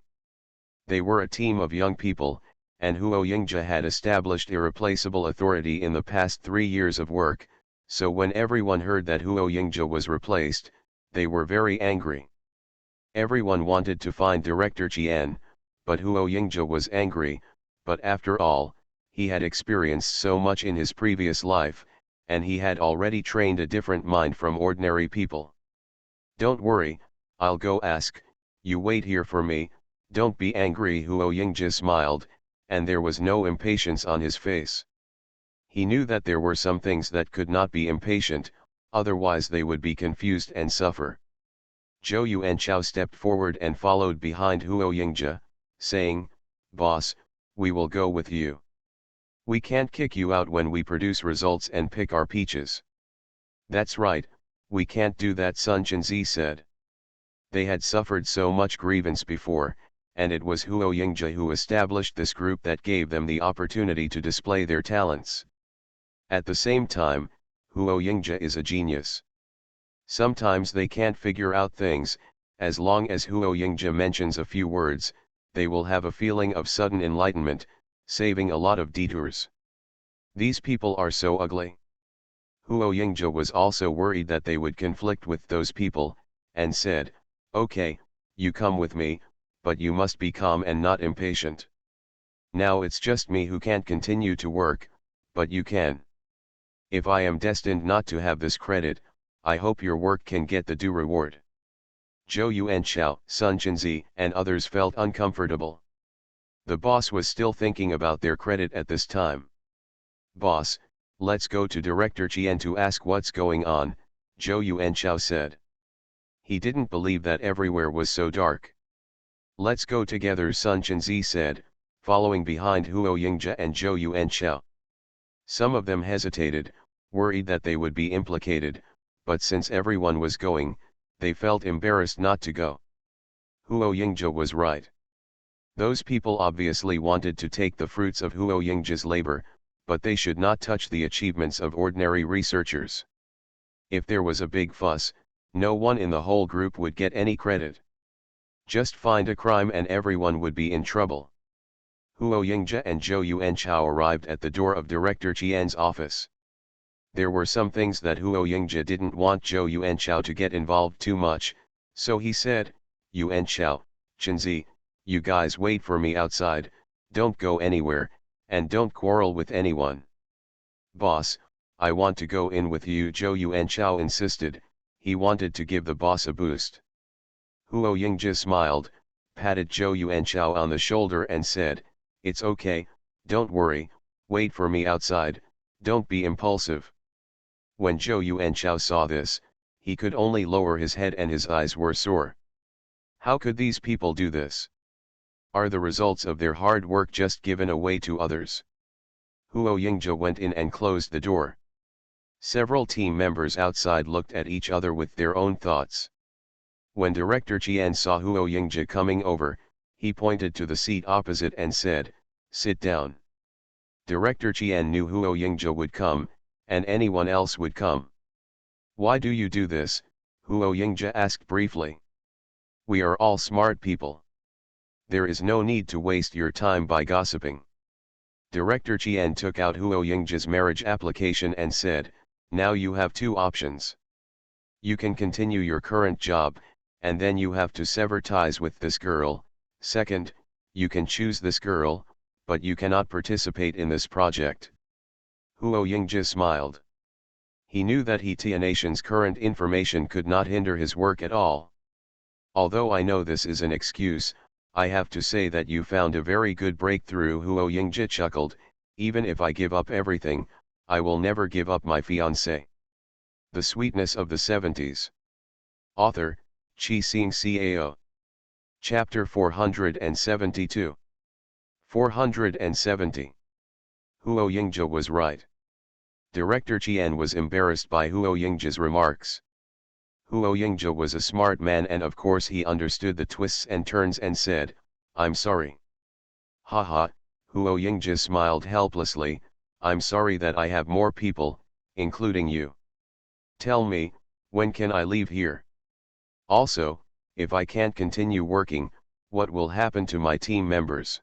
They were a team of young people, and Huo Yingzhe had established irreplaceable authority in the past 3 years of work, so when everyone heard that Huo Yingzhe was replaced, they were very angry. Everyone wanted to find Director Qian, but Huo Yingzhe was angry, but after all, he had experienced so much in his previous life, and he had already trained a different mind from ordinary people. Don't worry, I'll go ask, you wait here for me, don't be angry. Huo Yingzhe smiled, and there was no impatience on his face. He knew that there were some things that could not be impatient, otherwise they would be confused and suffer. Zhou Yuanchao stepped forward and followed behind Huo Yingzhe, saying, Boss, we will go with you. We can't kick you out when we produce results and pick our peaches. That's right, we can't do that, Sun Chenzi said. They had suffered so much grievance before, and it was Huo Yingzhe who established this group that gave them the opportunity to display their talents. At the same time, Huo Yingzhe is a genius. Sometimes they can't figure out things. As long as Huo Yingzhe mentions a few words, they will have a feeling of sudden enlightenment, saving a lot of detours. These people are so ugly. Huo Yingzhe was also worried that they would conflict with those people, and said, "Okay, you come with me, but you must be calm and not impatient. Now it's just me who can't continue to work, but you can. If I am destined not to have this credit, I hope your work can get the due reward." Zhou Yuanxiao, Sun Chenzi, and others felt uncomfortable. The boss was still thinking about their credit at this time. "Boss, let's go to Director Qian to ask what's going on," Zhou Yuanxiao said. He didn't believe that everywhere was so dark. "Let's go together," Sun Chenzi said, following behind Huo Yingzhe and Zhou Yuanxiao. Some of them hesitated, worried that they would be implicated, but since everyone was going, they felt embarrassed not to go. Huo Yingzhe was right. Those people obviously wanted to take the fruits of Huo Yingzhe's labor, but they should not touch the achievements of ordinary researchers. If there was a big fuss, no one in the whole group would get any credit. Just find a crime and everyone would be in trouble. Huo Yingzhe and Zhou Yuanxiao arrived at the door of Director Qian's office. There were some things that Huo Yingzhe didn't want Zhou Yuanxiao to get involved too much, so he said, "Yuanxiao, Chenzi, you guys wait for me outside, don't go anywhere, and don't quarrel with anyone." "Boss, I want to go in with you," Zhou Yuanxiao insisted. He wanted to give the boss a boost. Huo Yingzhe smiled, patted Zhou Yuanxiao on the shoulder and said, "It's okay, don't worry, wait for me outside, don't be impulsive." When Zhou Yuanxiao saw this, he could only lower his head and his eyes were sore. How could these people do this? Are the results of their hard work just given away to others? Huo Yingzhe went in and closed the door. Several team members outside looked at each other with their own thoughts. When Director Qian saw Huo Yingzhe coming over, he pointed to the seat opposite and said, "Sit down." Director Qian knew Huo Yingzhe would come, and anyone else would come. "Why do you do this?" Huo Yingzhe asked briefly. "We are all smart people. There is no need to waste your time by gossiping." Director Qian took out Huo Yingzhe's marriage application and said, "Now you have two options. You can continue your current job, and then you have to sever ties with this girl. Second, you can choose this girl, but you cannot participate in this project." Huo Yingzhe smiled. He knew that Tianation's current information could not hinder his work at all. "Although I know this is an excuse, I have to say that you found a very good breakthrough." Huo Yingzhe chuckled, "Even if I give up everything, I will never give up my fiancé." The Sweetness of the 70s. Author, Qi Xing Cao. Chapter 472. 470. Huo Yingzhe was right. Director Qian was embarrassed by Huo Yingzhe's remarks. Huo Yingzhe was a smart man and of course he understood the twists and turns and said, "I'm sorry." "Haha," Huo Yingzhe smiled helplessly, "I'm sorry that I have more people, including you. Tell me, when can I leave here? Also, if I can't continue working, what will happen to my team members?"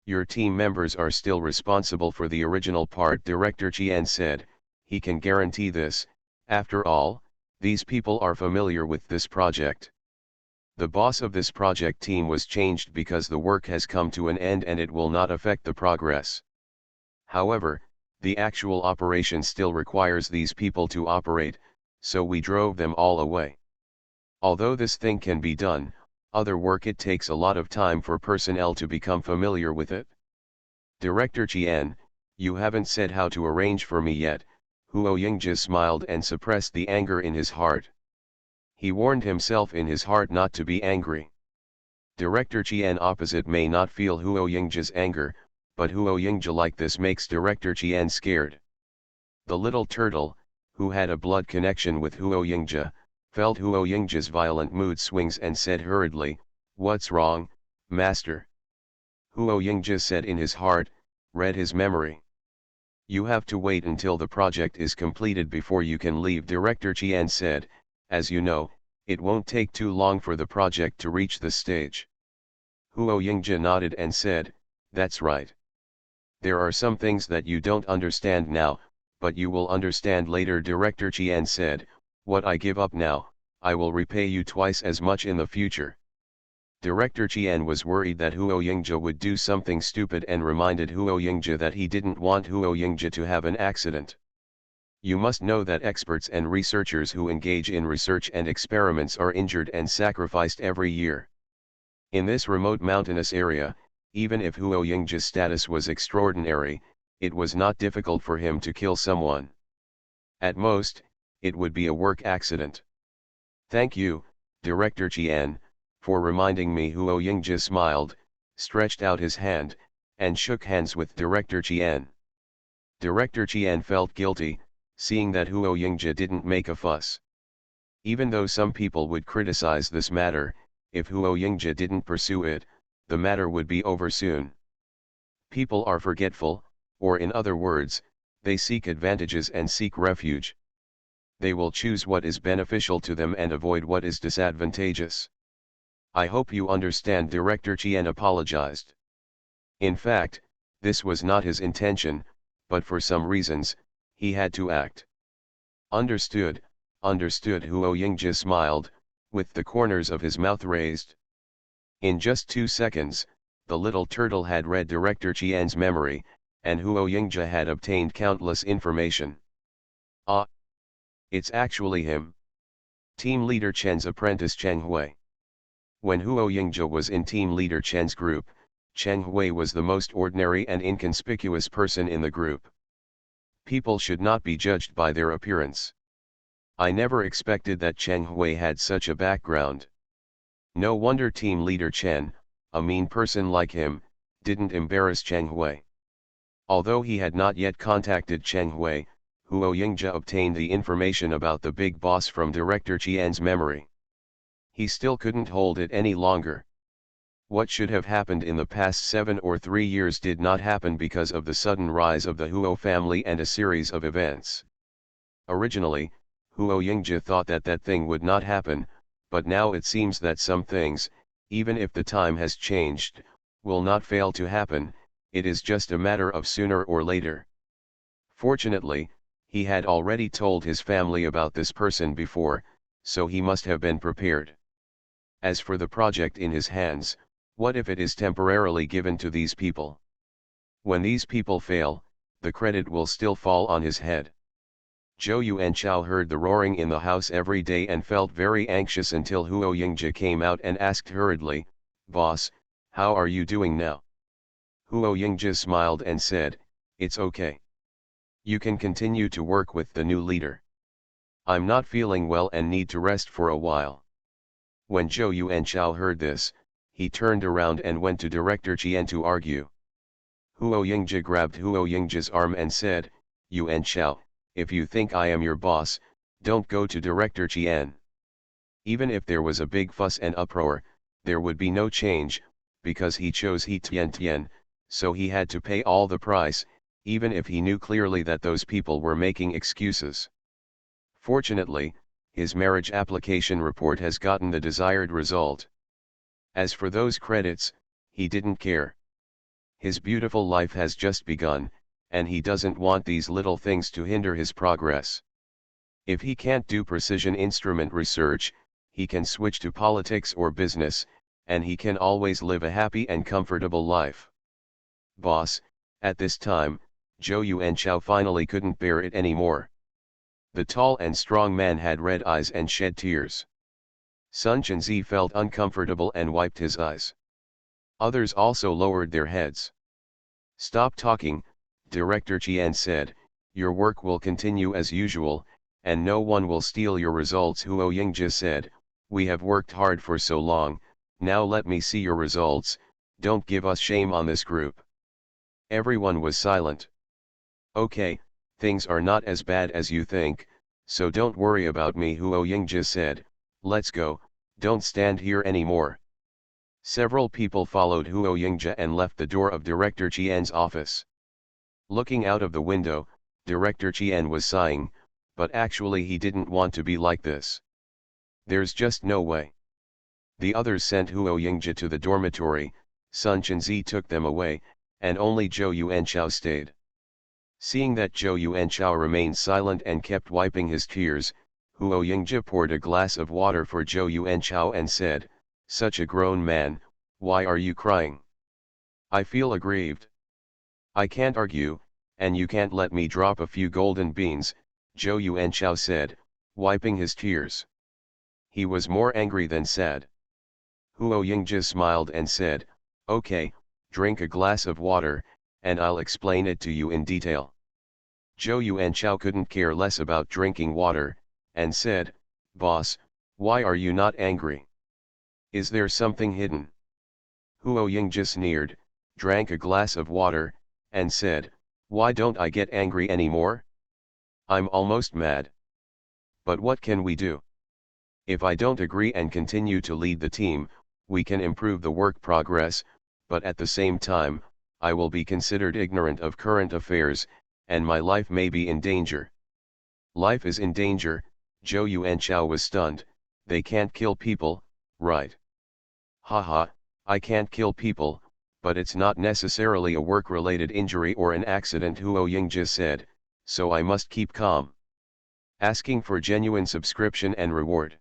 "Your team members are still responsible for the original part," Director Qian said. He can guarantee this. After all, these people are familiar with this project. The boss of this project team was changed because the work has come to an end and it will not affect the progress. However, the actual operation still requires these people to operate, so we drove them all away. Although this thing can be done, other work it takes a lot of time for personnel to become familiar with it. "Director Qian, you haven't said how to arrange for me yet." Huo Yingzhe smiled and suppressed the anger in his heart. He warned himself in his heart not to be angry. Director Chien opposite may not feel Huo Yingjia's anger, but Huo Yingjia like this makes Director Chien scared. The little turtle, who had a blood connection with Huo Yingjia, felt Huo Yingjia's violent mood swings and said hurriedly, "What's wrong, master?" Huo Yingjia said in his heart, read his memory. "You have to wait until the project is completed before you can leave." Director Chien said, "As you know, it won't take too long for the project to reach this stage." Huo Yingjia nodded and said, "That's right. There are some things that you don't understand now, but you will understand later." Director Chien said, "What I give up now, I will repay you twice as much in the future." Director Chien was worried that Huo Yingjia would do something stupid and reminded Huo Yingjia that he didn't want Huo Yingjia to have an accident. You must know that experts and researchers who engage in research and experiments are injured and sacrificed every year. In this remote mountainous area, even if Huo Yingjia's status was extraordinary, it was not difficult for him to kill someone. At most, it would be a work accident. "Thank you, Director Chien, for reminding me." Huo Yingjia smiled, stretched out his hand, and shook hands with Director Chien. Director Chien felt guilty, seeing that Huo Yingjia didn't make a fuss. Even though some people would criticize this matter, if Huo Yingjia didn't pursue it, the matter would be over soon. People are forgetful, or in other words, they seek advantages and seek refuge. They will choose what is beneficial to them and avoid what is disadvantageous. "I hope you understand." Director Chien apologized. In fact, this was not his intention, but for some reasons, he had to act. "Understood, understood." Huo Yingjia smiled, with the corners of his mouth raised. In just 2 seconds, the little turtle had read Director Chien's memory, and Huo Yingjia had obtained countless information. "Ah! It's actually him. Team Leader Chen's apprentice Cheng Hui." When Huo Yingjia was in Team Leader Chen's group, Cheng Hui was the most ordinary and inconspicuous person in the group. People should not be judged by their appearance. I never expected that Cheng Hui had such a background. No wonder Team Leader Chen, a mean person like him, didn't embarrass Cheng Hui. Although he had not yet contacted Cheng Hui, Huo Yingjia obtained the information about the big boss from Director Chien's memory. He still couldn't hold it any longer. What should have happened in the past 7 or 3 years did not happen because of the sudden rise of the Huo family and a series of events. Originally, Huo Yingjia thought that that thing would not happen, but now it seems that some things, even if the time has changed, will not fail to happen. It is just a matter of sooner or later. Fortunately, he had already told his family about this person before, so he must have been prepared. As for the project in his hands, what if it is temporarily given to these people? When these people fail, the credit will still fall on his head. Zhou Yuanchao heard the roaring in the house every day and felt very anxious until Huo Yingjia came out and asked hurriedly, "Boss, how are you doing now?" Huo Yingjia smiled and said, "It's okay. You can continue to work with the new leader. I'm not feeling well and need to rest for a while." When Zhou Yuanchao heard this, he turned around and went to Director Chien to argue. Huo Yingjia grabbed Huo Yingjia's arm and said, "Yuanchao, if you think I am your boss, don't go to Director Chien." Even if there was a big fuss and uproar, there would be no change, because he chose He Tian, so he had to pay all the price, even if he knew clearly that those people were making excuses. Fortunately, his marriage application report has gotten the desired result. As for those credits, he didn't care. His beautiful life has just begun, and he doesn't want these little things to hinder his progress. If he can't do precision instrument research, he can switch to politics or business, and he can always live a happy and comfortable life. "Boss," at this time, Zhou Yuanchao finally couldn't bear it anymore. The tall and strong man had red eyes and shed tears. Sun Chenzi felt uncomfortable and wiped his eyes. Others also lowered their heads. "Stop talking," Director Chien said, "your work will continue as usual, and no one will steal your results." Huo Yingjia said, "We have worked hard for so long, Now let me see your results, don't give us shame on this group. Everyone was silent. Okay, things are not as bad as you think, so don't worry about me, Huo Yingzhi said. Let's go, don't stand here anymore. Several people followed Huo Yingzhi and left the door of Director Qian's office. Looking out of the window, Director Qian was sighing, but actually he didn't want to be like this. There's just no way. The others sent Huo Yingzhi to the dormitory, Sun Chenzi took them away, and only Zhou Yuanchao stayed. Seeing that Zhou Yuanchao remained silent and kept wiping his tears, Huo Yingzhi poured a glass of water for Zhou Yuanchao and said, "Such a grown man, why are you crying? I feel aggrieved. I can't argue, and you can't let me drop a few golden beans," Zhou Yuanchao said, wiping his tears. He was more angry than sad. Huo Yingzhi smiled and said, "Okay, drink a glass of water, and I'll explain it to you in detail." Zhou Yuanchao couldn't care less about drinking water, and said, "Boss, why are you not angry? Is there something hidden?" Huo Yingzhi sneered, drank a glass of water, and said, "Why don't I get angry anymore? I'm almost mad. But what can we do? If I don't agree and continue to lead the team, we can improve the work progress, but at the same time, I will be considered ignorant of current affairs, and my life may be in danger." Life is in danger, Zhou Yuanchao was stunned. They can't kill people, right? Haha, I can't kill people, but it's not necessarily a work-related injury or an accident, Huo Yingzhi said, so I must keep calm. Asking for genuine subscription and reward.